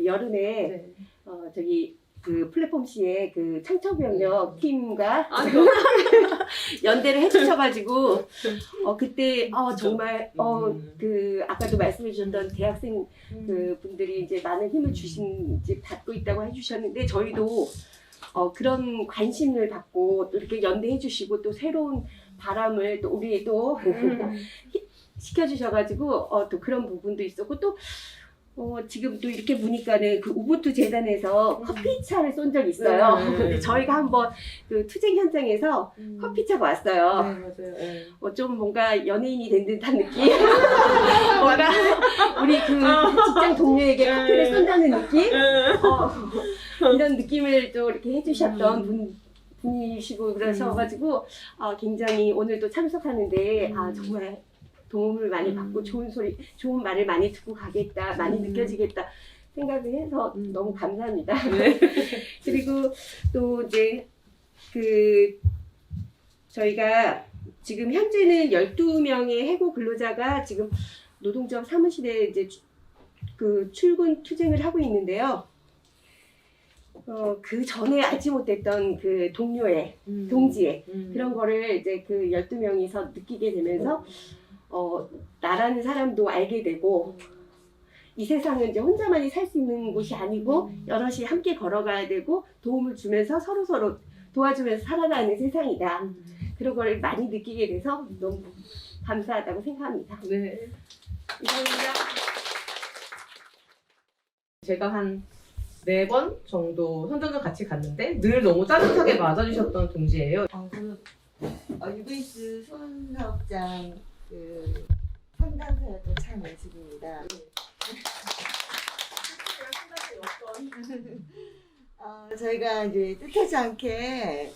여름에 저기 그 플랫폼 C의 그 창첩병력 팀과 연대를 해주셔가지고 그때 정말 그 아까도 말씀해 주셨던 대학생 그 분들이 이제 많은 힘을 받고 있다고 해주셨는데 저희도 그런 관심을 받고 또 이렇게 연대해 주시고 또 새로운 바람을 또 우리 또 시켜주셔가지고 또 그런 부분도 있었고 또 지금 또 이렇게 보니까는 그 우부투 재단에서 커피차를 쏜 적이 있어요. 근데 저희가 한번 그 투쟁 현장에서 커피차가 왔어요.
네, 맞아요.
좀 뭔가 연예인이 된 듯한 느낌? 뭔가 우리 그 직장 동료에게 커피를 쏜다는 느낌? 이런 느낌을 또 이렇게 해주셨던 분이시고 그러셔가지고 굉장히 오늘도 참석하는데 정말 도움을 많이 받고 좋은 말을 많이 듣고 가겠다, 많이 느껴지겠다 생각을 해서 너무 감사합니다. 그리고 또 이제 저희가 지금 현재는 12명의 해고 근로자가 지금 노동조합 사무실에 이제 출근 투쟁을 하고 있는데요. 그 전에 알지 못했던 그 동료애, 동지애 그런 거를 이제 그 12명이서 느끼게 되면서 나라는 사람도 알게 되고 이 세상은 이제 혼자만이 살 수 있는 곳이 아니고 여럿이 함께 걸어가야 되고 도움을 주면서 서로 도와주면서 살아가는 세상이다. 그런 걸 많이 느끼게 돼서 너무 감사하다고 생각합니다.
네.
이상입니다.
제가 한 4번 정도 선전전 같이 갔는데 늘 너무 따뜻하게 맞아주셨던 동지예요.
저는 유베이스 수원사업장 상담사였던 차명숙입니다. 저희가 이제 뜻하지 않게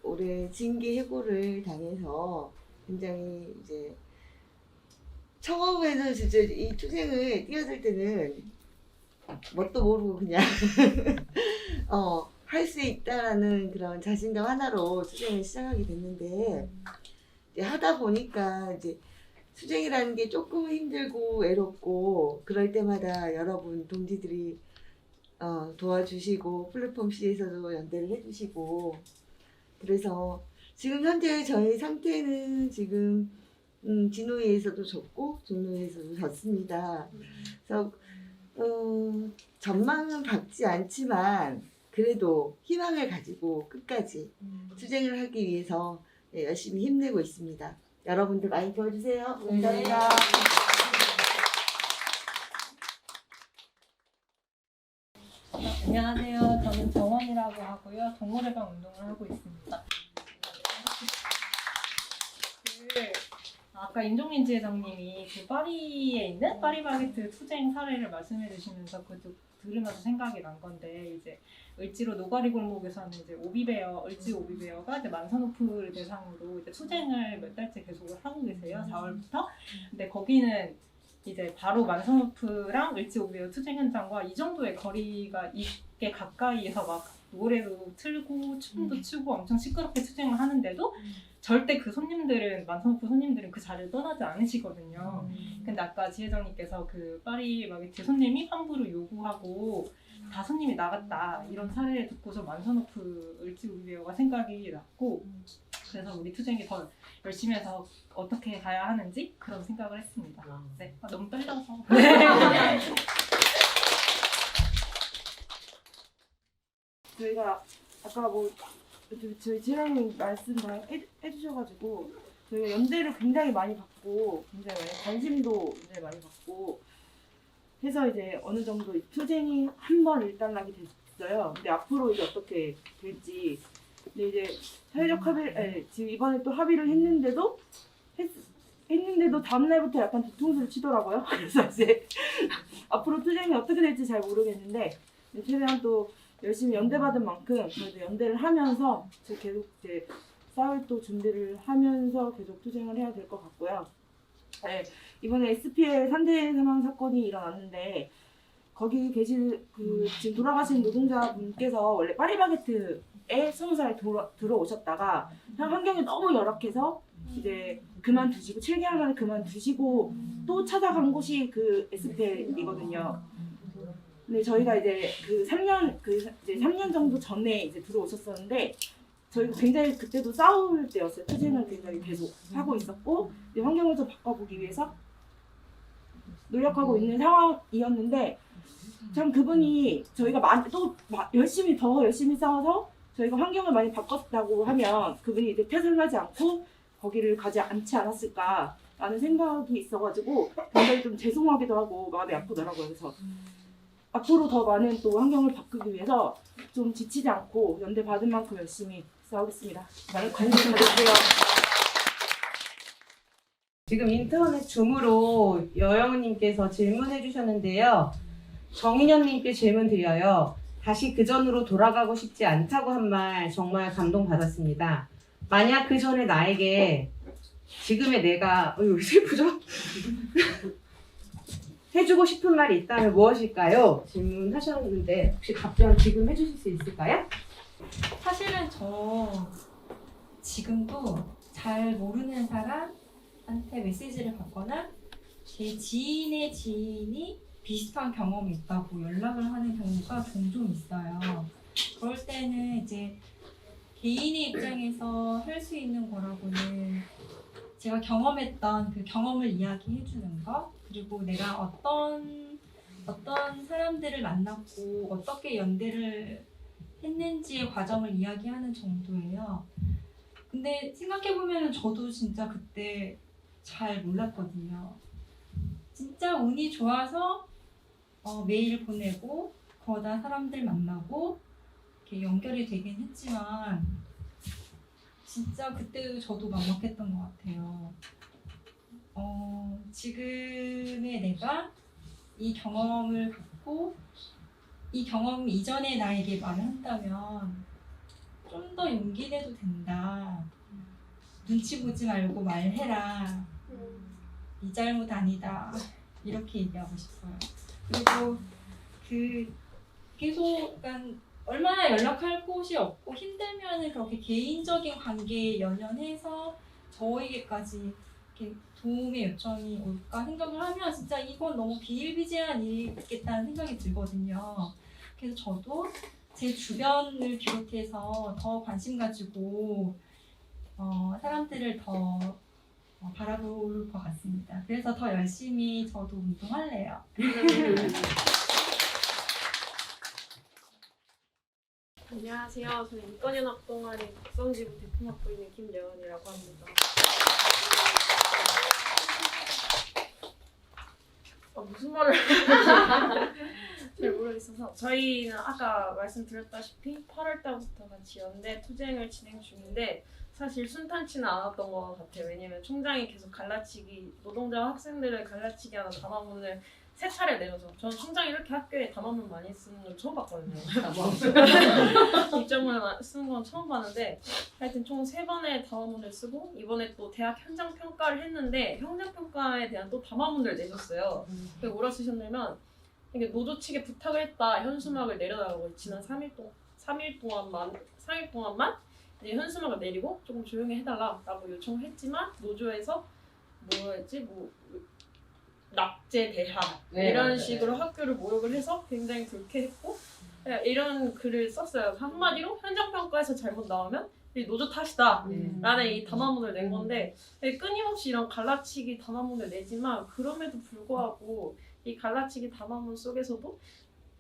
올해 징계 해고를 당해서 굉장히 이제 처음에는 진짜 이 투쟁을 뛰어들 때는 뭣도 모르고 그냥 할 수 있다라는 그런 자신감 하나로 투쟁을 시작하게 됐는데 이제 하다 보니까 이제 투쟁이라는 게 조금 힘들고 외롭고 그럴 때마다 여러분 동지들이 도와주시고 플랫폼 C에서도 연대를 해주시고 그래서 지금 현재 저희 상태는 지금 진호위에서도 졌고 종로위에서도 졌습니다. 그래서 전망은 밝지 않지만 그래도 희망을 가지고 끝까지 투쟁을 하기 위해서 열심히 힘내고 있습니다. 여러분들 많이 도와주세요. 감사합니다.
안녕하세요. 저는 정원이라고 하고요. 동물의방 운동을 하고 있습니다. 아까 임종민 지회장님이 파리에 있는 파리바게트 투쟁 사례를 말씀해 주시면서 그것도 들으면서 생각이 난 건데 이제 을지로 노가리 골목에서는 이제 을지 오비베어가 이제 만선오프를 대상으로 이제 투쟁을 몇 달째 계속을 하고 계세요. 4월부터. 근데 거기는 이제 바로 만선오프랑 을지 오비베어 투쟁 현장과 이 정도의 거리가 있게 가까이에서 막 노래도 틀고 춤도 추고 엄청 시끄럽게 투쟁을 하는데도 절대 그 만선오프 손님들은 그 자리를 떠나지 않으시거든요. 근데 아까 지회장님께서 그 파리바게트 손님이 환불을 요구하고 다 손님이 나갔다 이런 사례를 듣고서 만선오프 을지 오비베어가 생각이 났고 그래서 우리 투쟁이 더 열심히 해서 어떻게 가야 하는지 그런 생각을 했습니다. 네, 너무 떨려서.
저희가 아까 저희 지혜랑님 말씀 다 해주셔가지고 저희가 연대를 굉장히 많이 받고 굉장히 많이 관심도 굉장히 많이 받고 해서 이제 어느 정도 이 투쟁이 한 번 일단락이 됐어요. 근데 앞으로 이제 어떻게 될지 근데 이제 사회적 지금 이번에 또 합의를 했는데도 다음 날부터 약간 뒤통수를 치더라고요. 그래서 이제 앞으로 투쟁이 어떻게 될지 잘 모르겠는데 최대한 또 열심히 연대받은 만큼 저희도 연대를 하면서 계속 이제 싸울 또 준비를 하면서 계속 투쟁을 해야 될 것 같고요. 네, 이번에 SPL 산재 사망 사건이 일어났는데 거기 계신 지금 돌아가신 노동자분께서 원래 파리바게트에 20살에 들어오셨다가 환경이 너무 열악해서 이제 그만두시고 7개월 만에 그만두시고 또 찾아간 곳이 그 SPL이거든요. 근데 저희가 이제 3년 정도 전에 이제 들어오셨었는데 저희가 굉장히 그때도 싸울 때였어요. 투쟁을 굉장히 계속 하고 있었고 이제 환경을 좀 바꿔보기 위해서 노력하고 있는 상황이었는데 참 그분이 저희가 더 열심히 싸워서 저희가 환경을 많이 바꿨다고 하면 그분이 이제 퇴선하지 않고 거기를 가지 않지 않았을까라는 생각이 있어가지고 굉장히 좀 죄송하기도 하고 마음이 아프더라고요. 그래서 앞으로 더 많은 또 환경을 바꾸기 위해서 좀 지치지 않고 연대 받은 만큼 열심히 싸우겠습니다. 많은 관심 가져주세요.
지금 인터넷 줌으로 여영우님께서 질문해 주셨는데요. 정인현님께 질문 드려요. 다시 그 전으로 돌아가고 싶지 않다고 한 말 정말 감동받았습니다. 만약 그 전에 나에게 지금의 내가 슬프죠? 해주고 싶은 말이 있다면 무엇일까요? 질문하셨는데 혹시 답변 지금 해주실 수 있을까요?
사실은 저 지금도 잘 모르는 사람한테 메시지를 받거나 제 지인의 지인이 비슷한 경험이 있다고 연락을 하는 경우가 종종 있어요. 그럴 때는 이제 개인의 입장에서 할 수 있는 거라고는 제가 경험했던 그 경험을 이야기해 주는 거, 그리고 내가 어떤 사람들을 만났고 어떻게 연대를 했는지의 과정을 이야기하는 정도예요. 근데 생각해보면 저도 진짜 그때 잘 몰랐거든요. 진짜 운이 좋아서 메일 보내고 거다 사람들 만나고 이렇게 연결이 되긴 했지만 진짜 그때 저도 막막했던 것 같아요. 지금의 내가 이 경험을 갖고 이 경험 이전의 나에게 말을 한다면 좀 더 용기 내도 된다. 눈치 보지 말고 말해라. 네 잘못 아니다. 이렇게 얘기하고 싶어요. 그리고 계속 약간 얼마나 연락할 곳이 없고 힘들면은 그렇게 개인적인 관계에 연연해서 저에게까지 이렇게 도움의 요청이 올까 생각을 하면 진짜 이건 너무 비일비재한 일이겠다는 생각이 들거든요. 그래서 저도 제 주변을 비롯해서 더 관심 가지고 사람들을 더 바라볼 것 같습니다. 그래서 더 열심히 저도 운동할래요.
안녕하세요. 저는 인권연합 동아리 국성지부 대표 맡고 있는 김여은이라고 합니다. 무슨 말을 잘 모르겠어서 저희는 아까 말씀드렸다시피 8월 달부터 같이 연대 투쟁을 진행 중인데 사실 순탄치는 않았던 것 같아요. 왜냐면 총장이 계속 갈라치기, 노동자와 학생들을 갈라치기 하는 담화문을 3차례 내면서 저는 총장이 이렇게 학교에 담화문 많이 쓰는 걸 처음 봤거든요. 입장문 쓰는 건 처음 봤는데 하여튼 총 3번의 담화문을 쓰고 이번에 또 대학 현장평가를 했는데 현장평가에 대한 또 담화문을 내셨어요. 그게 뭐라 쓰셨냐면 이게 노조 측에 부탁을 했다. 현수막을 내려달라고 지난 3일 동안만 이제 현수막을 내리고 조금 조용히 해달라라고 요청을 했지만 노조에서 낙제 대항 이런 식으로 학교를 모욕을 해서 굉장히 불쾌했고 이런 글을 썼어요. 한마디로 현장평가에서 잘못 나오면 이 노조 탓이다 라는 이 담화문을 낸 건데 끊임없이 이런 갈라치기 담화문을 내지만 그럼에도 불구하고 이 갈라치기 담화문 속에서도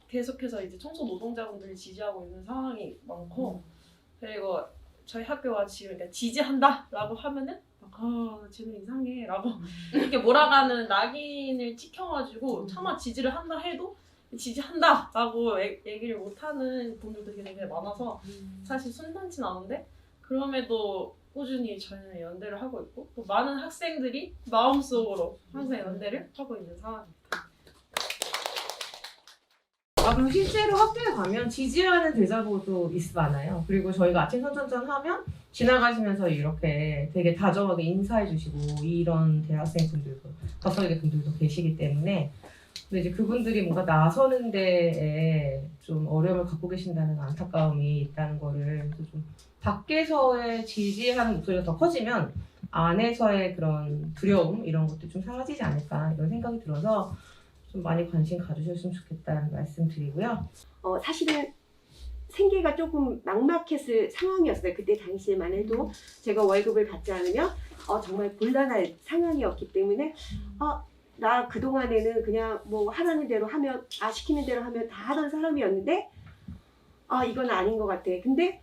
계속해서 이제 청소 노동자분들이 지지하고 있는 상황이 많고 그리고 저희 학교가 지금 그러니까 지지한다라고 하면은 쟤는 이상해라고 이렇게 몰아가는 낙인을 찍혀가지고 차마 지지를 한다 해도 지지한다라고 얘기를 못하는 분들도 굉장히 많아서 사실 순탄치는 않은데 그럼에도 꾸준히 저희는 연대를 하고 있고 또 많은 학생들이 마음속으로 항상 연대를 하고 있는 상황입니다.
그럼 실제로 학교에 가면 지지하는 대자보도 많아요. 그리고 저희가 아침 선전전 하면 지나가시면서 이렇게 되게 다정하게 인사해 주시고 이런 대학생분들도 덕설계 분들도 계시기 때문에 근데 이제 그분들이 뭔가 나서는 데에 좀 어려움을 갖고 계신다는 안타까움이 있다는 거를 좀 밖에서의 지지하는 목소리가 더 커지면 안에서의 그런 두려움 이런 것도 좀 사라지지 않을까 이런 생각이 들어서 좀 많이 관심 가주셨으면 좋겠다는 말씀 드리고요.
사실은 생계가 조금 막막했을 상황이었어요. 그때 당시에만 해도 제가 월급을 받지 않으면 정말 곤란할 상황이었기 때문에 나 그동안에는 그냥 뭐 하라는 대로 하면 시키는 대로 하면 다 하던 사람이었는데 이건 아닌 것 같아. 근데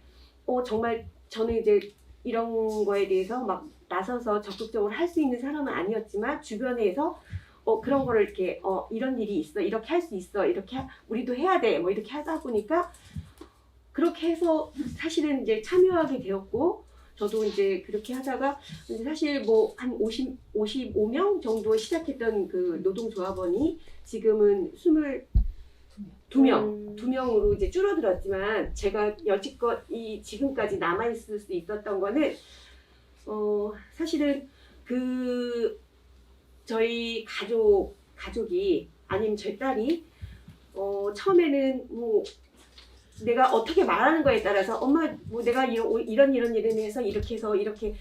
정말 저는 이제 이런 거에 대해서 막 나서서 적극적으로 할 수 있는 사람은 아니었지만 주변에서 그런 거를 이렇게 이런 일이 있어 이렇게 할 수 있어 이렇게 우리도 해야 돼 뭐 이렇게 하다 보니까 그렇게 해서 사실은 이제 참여하게 되었고 저도 이제 그렇게 하다가 이제 사실 뭐 한 55명 정도 시작했던 그 노동조합원이 지금은 두 명으로 이제 줄어들었지만 제가 여지껏 이 지금까지 남아 있을 수 있었던 거는 사실은 그 저희 가족이 아니면 저희 딸이 처음에는 뭐 내가 어떻게 말하는 거에 따라서 엄마 뭐 내가 이런 해서 이렇게 해서 이렇게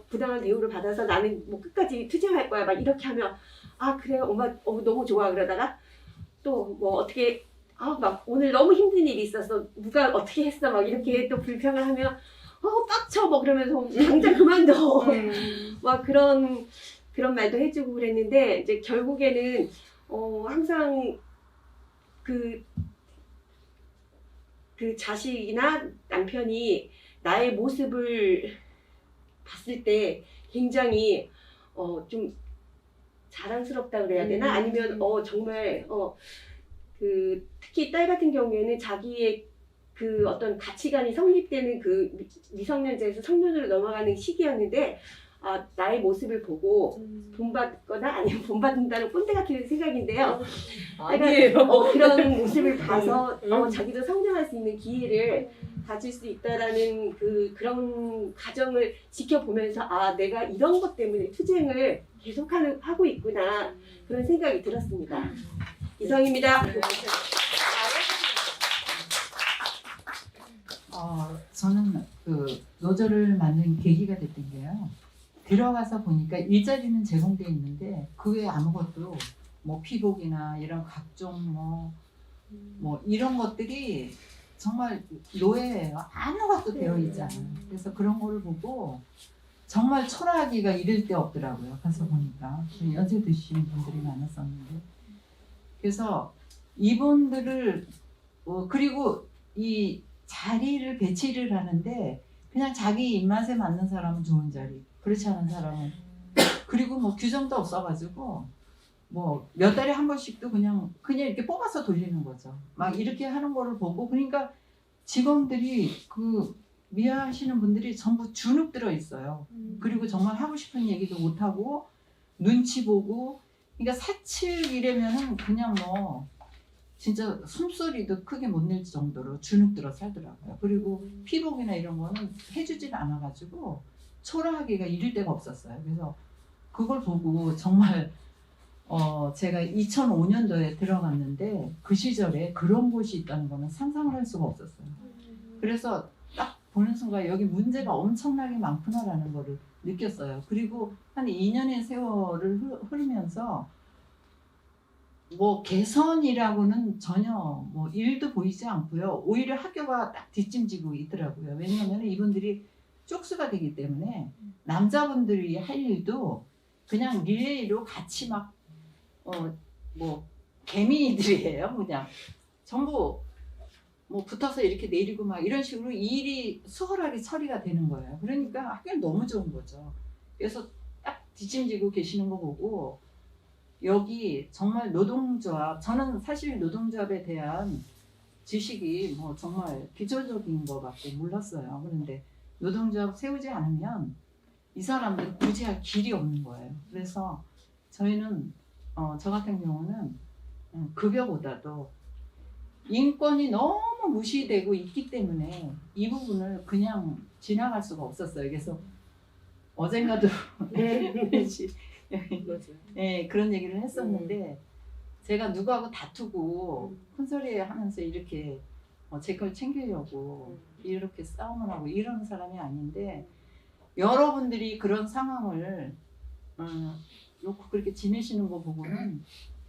부당한 대우를 받아서 나는 뭐 끝까지 투쟁할 거야 막 이렇게 하면 아 그래 엄마 너무 좋아 그러다가 또 뭐 어떻게 막 오늘 너무 힘든 일이 있어서 누가 어떻게 했어 막 이렇게 또 불평을 하면 빡쳐 뭐 그러면서 당장 그만둬 막 그런 말도 해주고 그랬는데 이제 결국에는 항상 그 자식이나 남편이 나의 모습을 봤을 때 굉장히 좀 자랑스럽다 그래야 되나 아니면 정말 특히 딸 같은 경우에는 자기의 그 어떤 가치관이 성립되는 그 미성년자에서 성년으로 넘어가는 시기였는데 나의 모습을 보고 본받거나 아니면 본받는다는 꼰대 같은 생각인데요.
아니에요.
그런 모습을 봐서 자기도 성장할 수 있는 기회를 가질 수 있다라는 그런 가정을 지켜보면서 내가 이런 것 때문에 투쟁을 계속 하고 있구나 그런 생각이 들었습니다. 이상입니다.
저는 그 노조를 만든 계기가 됐던 게요. 들어가서 보니까 일자리는 제공돼 있는데 그 외에 아무것도 뭐 피복이나 이런 각종 뭐 이런 것들이 정말 노예예요. 아무것도 되어 있지 않아요. 그래서 그런 거를 보고 정말 초라하기가 이를 데 없더라고요. 가서 보니까 연세 드신 분들이 많았었는데 그래서 이분들을 그리고 이 자리를 배치를 하는데 그냥 자기 입맛에 맞는 사람은 좋은 자리 그렇지 않은 사람은 그리고 뭐 규정도 없어가지고 뭐 몇 달에 한 번씩도 그냥 이렇게 뽑아서 돌리는 거죠. 막 이렇게 하는 거를 보고 그러니까 직원들이 미아하시는 분들이 전부 주눅 들어 있어요. 그리고 정말 하고 싶은 얘기도 못 하고 눈치 보고 그러니까 사측이라면은 그냥 뭐 진짜 숨소리도 크게 못 낼 정도로 주눅 들어 살더라고요. 그리고 피복이나 이런 거는 해주질 않아가지고 초라하기가 이를 데가 없었어요. 그래서 그걸 보고 정말 제가 2005년도에 들어갔는데 그 시절에 그런 곳이 있다는 거는 상상을 할 수가 없었어요. 그래서 딱 보는 순간 여기 문제가 엄청나게 많구나라는 거를 느꼈어요. 그리고 한 2년의 세월을 흐르면서 뭐 개선이라고는 전혀 뭐 일도 보이지 않고요. 오히려 학교가 딱 뒷짐지고 있더라고요. 왜냐하면 이분들이 쪽수가 되기 때문에 남자분들이 할 일도 그냥 릴레이로 같이 막 뭐 개미들이에요. 그냥 전부 뭐 붙어서 이렇게 내리고 막 이런 식으로 일이 수월하게 처리가 되는 거예요. 그러니까 학교는 너무 좋은 거죠. 그래서 딱 뒷짐지고 계시는 거 보고 여기 정말 노동조합, 저는 사실 노동조합에 대한 지식이 뭐 정말 기초적인 거밖에 몰랐어요. 그런데 노동조합 세우지 않으면 이 사람들은 구제할 길이 없는 거예요. 그래서 저희는 저 같은 경우는 급여보다도 인권이 너무 무시되고 있기 때문에 이 부분을 그냥 지나갈 수가 없었어요. 그래서 어젠가도 네, 그런 얘기를 했었는데 제가 누구하고 다투고 큰소리 하면서 이렇게 제 걸 챙기려고 이렇게 싸움을 하고 이러는 사람이 아닌데 여러분들이 그런 상황을 놓고 그렇게 지내시는 거 보고는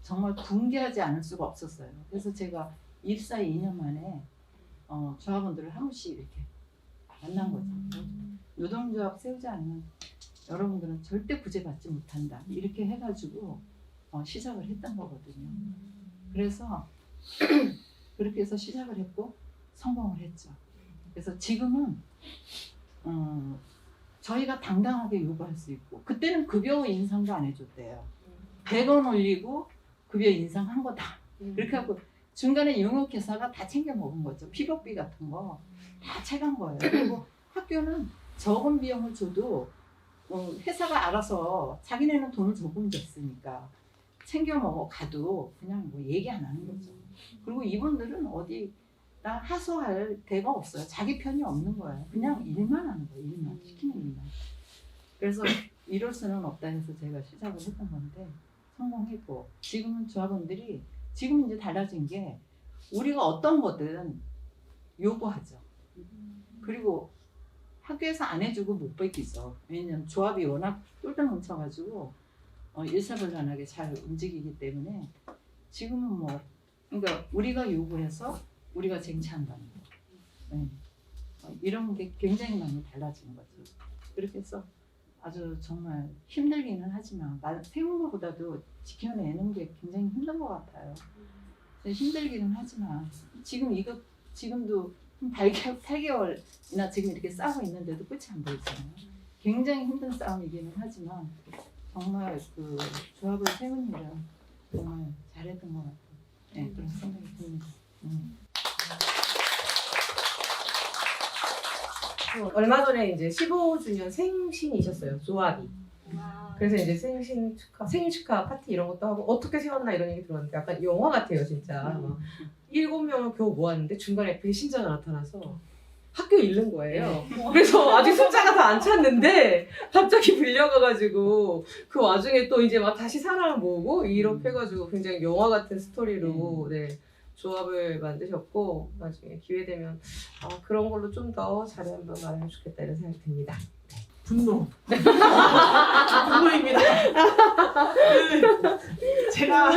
정말 궁계하지 않을 수가 없었어요. 그래서 제가 입사 2년 만에 조합원들을 한 번씩 이렇게 만난 거죠. 노동조합 세우지 않으면 여러분들은 절대 구제받지 못한다. 이렇게 해가지고 시작을 했던 거거든요. 그래서 그렇게 해서 시작을 했고 성공을 했죠. 그래서 지금은 저희가 당당하게 요구할 수 있고 그때는 급여 인상도 안 해줬대요. 100원 올리고 급여 인상한 거다. 그렇게 하고 중간에 용역회사가 다 챙겨 먹은 거죠. 피복비 같은 거 다 채간 거예요. 그리고 학교는 적은 비용을 줘도 회사가 알아서 자기네는 돈을 조금 줬으니까 챙겨 먹어 가도 그냥 뭐 얘기 안 하는 거죠. 그리고 이분들은 어디다 하소할 데가 없어요. 자기 편이 없는 거예요. 그냥 일만 하는 거예요. 일만 시키는 일만. 그래서 이럴 수는 없다 해서 제가 시작을 했던 건데 성공했고 지금은 조합원들이 지금 이제 달라진 게 우리가 어떤 거든 요구하죠. 그리고 학교에서 안 해주고 못 뺏기죠. 왜냐면 조합이 워낙 똘똘 뭉쳐가지고 일사불란하게 잘 움직이기 때문에 지금은 뭐 그러니까 우리가 요구해서 우리가 쟁취한다는 거. 네. 이런 게 굉장히 많이 달라지는 거죠. 그렇게 해서 아주 정말 힘들기는 하지만 세운 것보다도 지켜내는 게 굉장히 힘든 것 같아요. 힘들기는 하지만 지금도 8개월이나 지금 이렇게 싸우고 있는데도 끝이 안 보이잖아요. 굉장히 힘든 싸움이기는 하지만 정말 그 조합을 세운 일은 정말 잘했던 것 같아요. 네, 그런 생각이 듭니다.
얼마 전에 이제 15주년 생신이셨어요, 조합이.
와.
그래서 이제 생일 축하 파티 이런 것도 하고 어떻게 세웠나 이런 얘기 들었는데 약간 영화 같아요, 진짜. 막 7명을 겨우 모았는데 중간에 배신자가 나타나서 학교 잃는 거예요. 그래서 아직 숫자가 다 안 찼는데 갑자기 불려가가지고 그 와중에 또 이제 막 다시 사람을 모으고 이렇게 해가지고 굉장히 영화 같은 스토리로 네, 조합을 만드셨고 나중에 기회 되면 그런 걸로 좀 더 잘해 한번 말하면 좋겠다 이런 생각이 듭니다.
분노. 분노입니다. 제가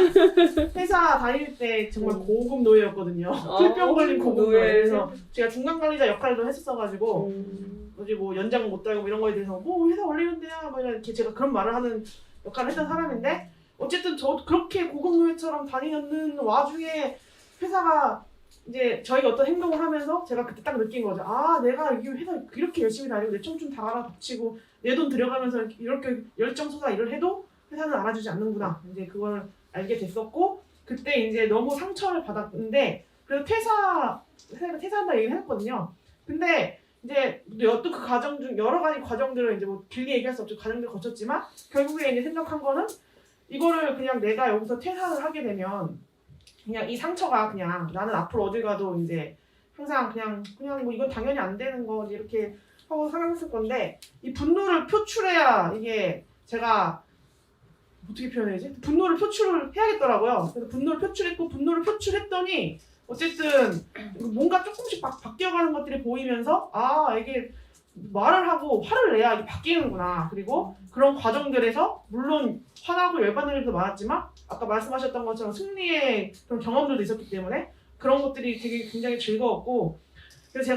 회사 다닐 때 정말 고급 노예였거든요. 풀병 걸린 고급 노예. 그래서 제가 중간 관리자 역할도 했었어가지고 어디 뭐 연장 못 달고 이런 거에 대해서 뭐 회사 원리는데야 뭐 이렇게 제가 그런 말을 하는 역할을 했던 사람인데 어쨌든 저도 그렇게 고급 노예처럼 다니는 와중에 회사가 이제 저희가 어떤 행동을 하면서 제가 그때 딱 느낀 거죠. 내가 이 회사 이렇게 열심히 다니고 내 청춘 다 갈아붙이고 내 돈 들여가면서 이렇게 열정서사 일을 해도 회사는 알아주지 않는구나. 이제 그걸 알게 됐었고 그때 이제 너무 상처를 받았는데 그래서 퇴사한다 얘기를 했거든요. 근데 이제 또 그 과정 중 여러 가지 과정들을 이제 뭐 길게 얘기할 수 없죠. 과정들을 거쳤지만 결국에 이제 생각한 거는 이거를 그냥 내가 여기서 퇴사를 하게 되면 그냥 이 상처가 그냥 나는 앞으로 어딜 가도 이제 항상 그냥 뭐 이건 당연히 안 되는 거 이렇게 하고 생각했을 건데 이 분노를 표출해야 이게 제가 어떻게 표현해야지? 분노를 표출을 해야겠더라고요. 그래서 분노를 표출했고 분노를 표출했더니 어쨌든 뭔가 조금씩 바뀌어가는 것들이 보이면서 이게 말을 하고 화를 내야 이게 바뀌는구나. 그리고 그런 과정들에서 물론 화나고 열받는 일도 많았지만 아까 말씀하셨던 것처럼 승리의 그런 경험들도 있었기 때문에 그런 것들이 되게 굉장히 즐거웠고 그래서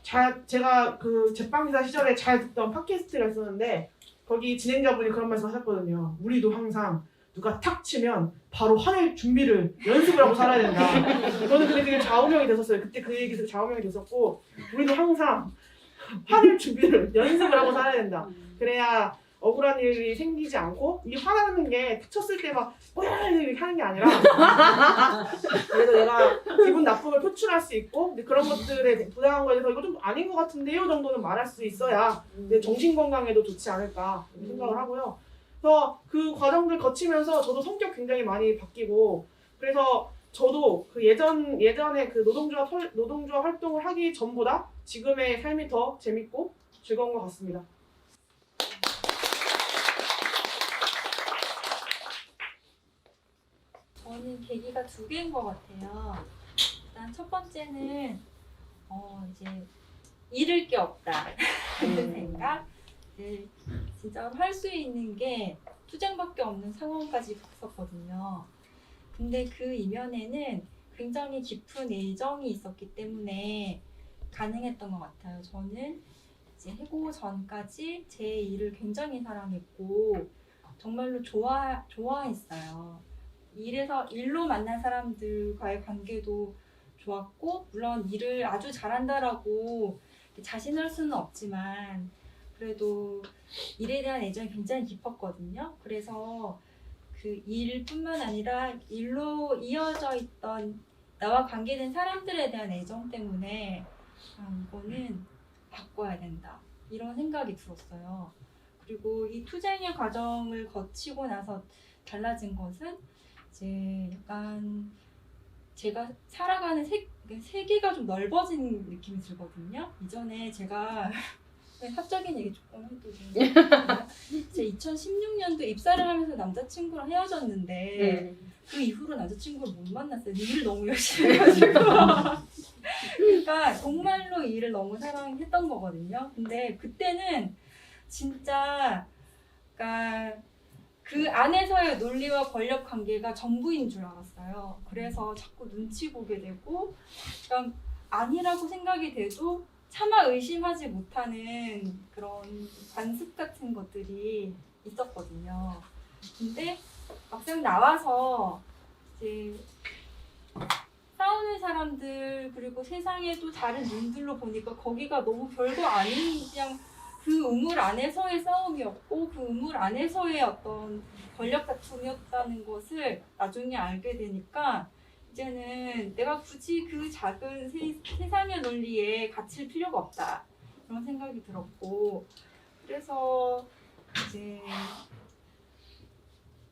제가 그 제빵기사 시절에 잘 듣던 팟캐스트가 있었는데 거기 진행자분이 그런 말씀 하셨거든요. 우리도 항상 누가 탁 치면 바로 화낼 준비를 연습을 하고 살아야 된다. 저는 그게 되게 좌우명이 됐었어요. 그때 그 얘기에서 좌우명이 됐었고 우리도 항상 화낼 준비를 연습을 하고 살아야 된다. 그래야 억울한 일이 생기지 않고 이 화나는 게 쳤을 때 막 이렇게 하는 게 아니라 그래서 내가 기분 나쁨을 표출할 수 있고 근데 그런 것들에 부당한 거에 대해서 이거 좀 아닌 것 같은데요 정도는 말할 수 있어야 내 정신 건강에도 좋지 않을까 생각을 하고요. 그래서 그 과정들 거치면서 저도 성격 굉장히 많이 바뀌고 그래서 저도 그 예전에 그 노동조합 활동을 하기 전보다 지금의 삶이 더 재밌고 즐거운 것 같습니다.
저는 계기가 2개인 것 같아요. 일단 첫 번째는 이제 잃을 게 없다 라는 생각. 진짜로 할 수 있는 게 투쟁밖에 없는 상황까지 갔었거든요. 근데 그 이면에는 굉장히 깊은 애정이 있었기 때문에 가능했던 것 같아요. 저는 이제 해고 전까지 제 일을 굉장히 사랑했고 정말로 좋아했어요. 일로 만난 사람들과의 관계도 좋았고 물론 일을 아주 잘한다라고 자신할 수는 없지만 그래도 일에 대한 애정이 굉장히 깊었거든요. 그래서 그 일뿐만 아니라 일로 이어져 있던 나와 관계된 사람들에 대한 애정 때문에 이거는 바꿔야 된다 이런 생각이 들었어요. 그리고 이 투쟁의 과정을 거치고 나서 달라진 것은 이제 약간 제가 살아가는 세계가 좀 넓어진 느낌이 들거든요. 이전에 제가 사적인 얘기 조금 해도 되나요? 제가 2016년도 입사를 하면서 남자친구랑 헤어졌는데 그 이후로 남자친구를 못 만났어요. 일을 너무 열심히 해가지고. 그러니까 정말로 일을 너무 사랑했던 거거든요. 근데 그때는 진짜 그러니까 그 안에서의 논리와 권력 관계가 전부인 줄 알았어요. 그래서 자꾸 눈치 보게 되고 그러니까 아니라고 생각이 돼도 차마 의심하지 못하는 그런 관습 같은 것들이 있었거든요. 근데 막상 나와서 이제 싸우는 사람들 그리고 세상에 또 다른 눈들로 보니까 거기가 너무 별거 아닌 그냥 그 우물 안에서의 싸움이었고 그 우물 안에서의 어떤 권력 다툼이었다는 것을 나중에 알게 되니까 이제는 내가 굳이 그 작은 세상의 논리에 갇힐 필요가 없다 그런 생각이 들었고 그래서 이제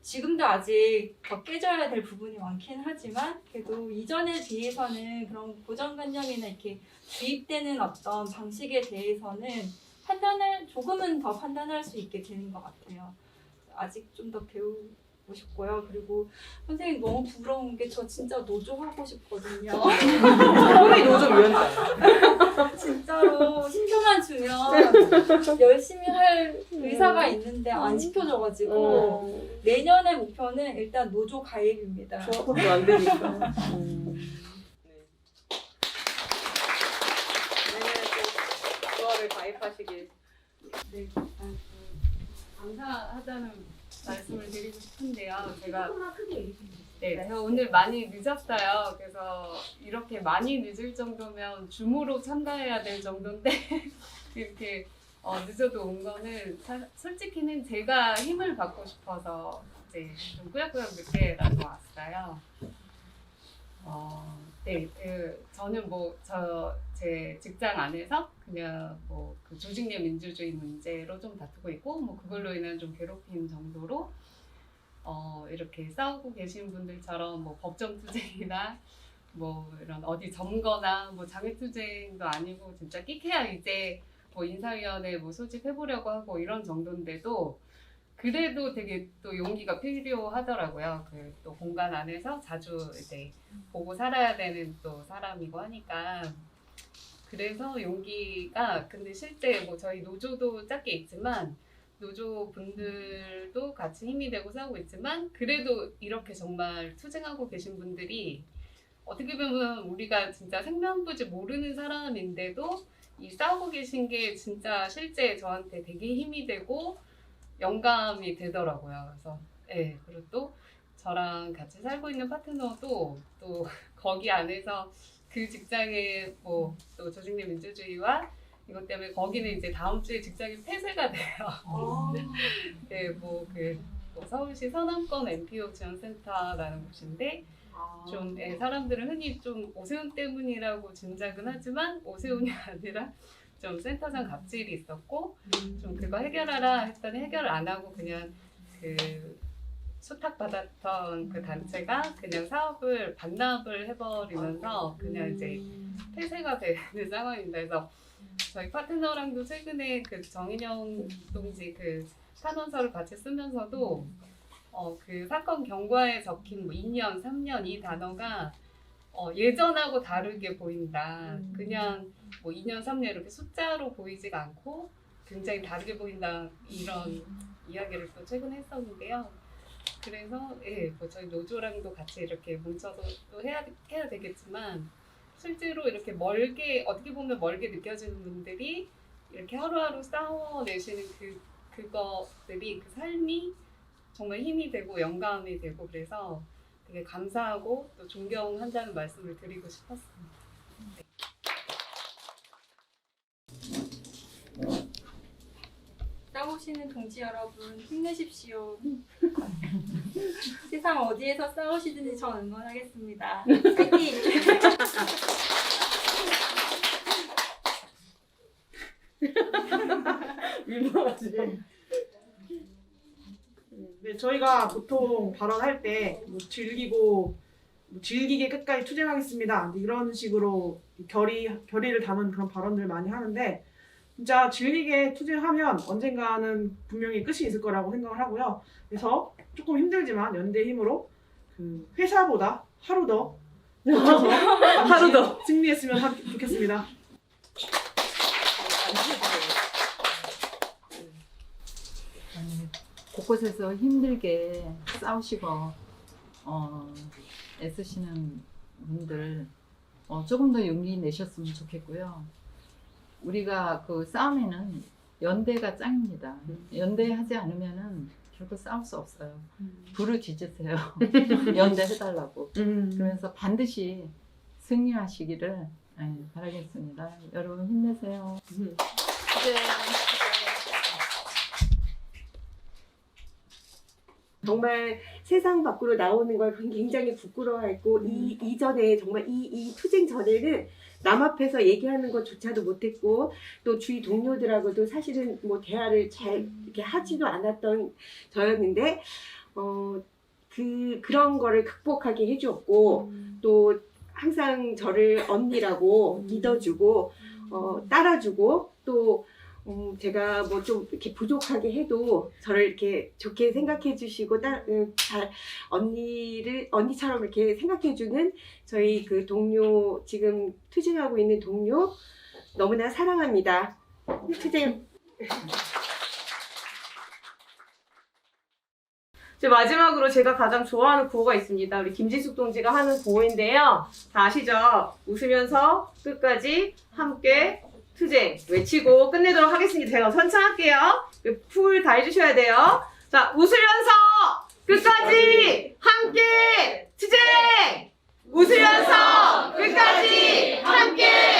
지금도 아직 더 깨져야 될 부분이 많긴 하지만 그래도 이전에 비해서는 그런 고정관념이나 이렇게 주입되는 어떤 방식에 대해서는 조금은 더 판단할 수 있게 되는 것 같아요. 아직 좀 더 배우고 싶고요. 그리고 선생님 너무 부러운 게 저 진짜 노조 하고 싶거든요.
소위 노조위원장.
진짜로 신경만 주면 열심히 할 의사가 있는데 안 시켜줘가지고 내년의 목표는 일단 노조 가입입니다.
조합도 안 되니까. 조합에 가입하시길.
네, 감사하다는 말씀을 드리고 싶은데요. 제가 오늘 많이 늦었어요. 그래서 이렇게 많이 늦을 정도면 줌으로 참가해야 될 정도인데 이렇게 늦어도 온 거는 솔직히는 제가 힘을 받고 싶어서 이제 좀 꾸역꾸역 늦게라도 왔어요. 저는 제 직장 안에서 그냥 그 조직 내 민주주의 문제로 좀 다투고 있고 그걸로 인한 좀 괴롭힘 정도로 이렇게 싸우고 계신 분들처럼 법정 투쟁이나 이런 어디 점거나 장외 투쟁도 아니고 진짜 끽해야 이제 인사위원회 소집해보려고 하고 이런 정도인데도 그래도 되게 또 용기가 필요하더라고요. 또 공간 안에서 자주 이제 보고 살아야 되는 또 사람이고 하니까. 그래서 용기가 근데 실제 저희 노조도 작게 있지만 노조 분들도 같이 힘이 되고 싸우고 있지만 그래도 이렇게 정말 투쟁하고 계신 분들이 어떻게 보면 우리가 진짜 생명부지 모르는 사람인데도 이 싸우고 계신 게 진짜 실제 저한테 되게 힘이 되고 영감이 되더라고요. 그래서 그리고 또 저랑 같이 살고 있는 파트너도 또 거기 안에서 그 직장에 또 조직 내 민주주의와 이것 때문에 거기는 이제 다음 주에 직장이 폐쇄가 돼요. 서울시 서남권 NPO 지원센터라는 곳인데 좀 사람들은 흔히 좀 오세훈 때문이라고 짐작은 하지만 오세훈이 아니라 좀 센터장 갑질이 있었고 좀 그거 해결하라 했더니 해결을 안 하고 그냥 수탁받았던 그 단체가 그냥 사업을 반납을 해버리면서 그냥 이제 폐쇄가 되는 상황입니다. 그래서 저희 파트너랑도 최근에 정인영 동지 탄원서를 같이 쓰면서도 그 사건 경과에 적힌 2년, 3년 이 단어가 예전하고 다르게 보인다. 그냥 2년, 3년 이렇게 숫자로 보이지가 않고 굉장히 다르게 보인다. 이런 이야기를 또 최근에 했었는데요. 그래서 저희 노조랑도 같이 이렇게 뭉쳐서 또 해야 되겠지만 실제로 이렇게 어떻게 보면 멀게 느껴지는 분들이 이렇게 하루하루 싸워내시는 그것들이 그 삶이 정말 힘이 되고 영감이 되고 그래서 되게 감사하고 또 존경한다는 말씀을 드리고 싶었습니다.
싸우시는 동지 여러분 힘내십시오. 세상 어디에서 싸우시든지 전 응원하겠습니다. 파이팅!
네, 저희가 보통 발언할 때 즐기고 뭐 질기게 끝까지 투쟁하겠습니다. 이런 식으로 결의를 담은 그런 발언들을 많이 하는데 진짜 질기게 투쟁하면 언젠가는 분명히 끝이 있을 거라고 생각을 하고요. 그래서 조금 힘들지만 연대의 힘으로 그 회사보다 하루 더 버텨서
하루 더
승리했으면 좋겠습니다.
곳곳에서 힘들게 싸우시고 애쓰시는 분들 조금 더 용기 내셨으면 좋겠고요. 우리가 그 싸움에는 연대가 짱입니다. 연대하지 않으면은 결국 싸울 수 없어요. 부르짖으세요. 연대해달라고. 그러면서 반드시 승리하시기를 바라겠습니다. 여러분 힘내세요.
정말 세상 밖으로 나오는 걸 굉장히 부끄러워했고 이전에 정말 이 투쟁 전에는 남 앞에서 얘기하는 것조차도 못했고 또 주위 동료들하고도 사실은 뭐 대화를 잘 이렇게 하지도 않았던 저였는데 그런 거를 극복하게 해줬고 또 항상 저를 언니라고 믿어주고 따라주고 또 제가 뭐 좀 이렇게 부족하게 해도 저를 이렇게 좋게 생각해 주시고 잘 언니처럼 이렇게 생각해 주는 저희 그 동료 지금 투쟁하고 있는 동료 너무나 사랑합니다. 투쟁.
마지막으로 제가 가장 좋아하는 구호가 있습니다. 우리 김지숙 동지가 하는 구호인데요. 다 아시죠? 웃으면서 끝까지 함께 투쟁 외치고 끝내도록 하겠습니다. 제가 선창할게요. 풀 다 해주셔야 돼요. 자, 웃으면서 끝까지 함께 투쟁! 웃으면서 끝까지 함께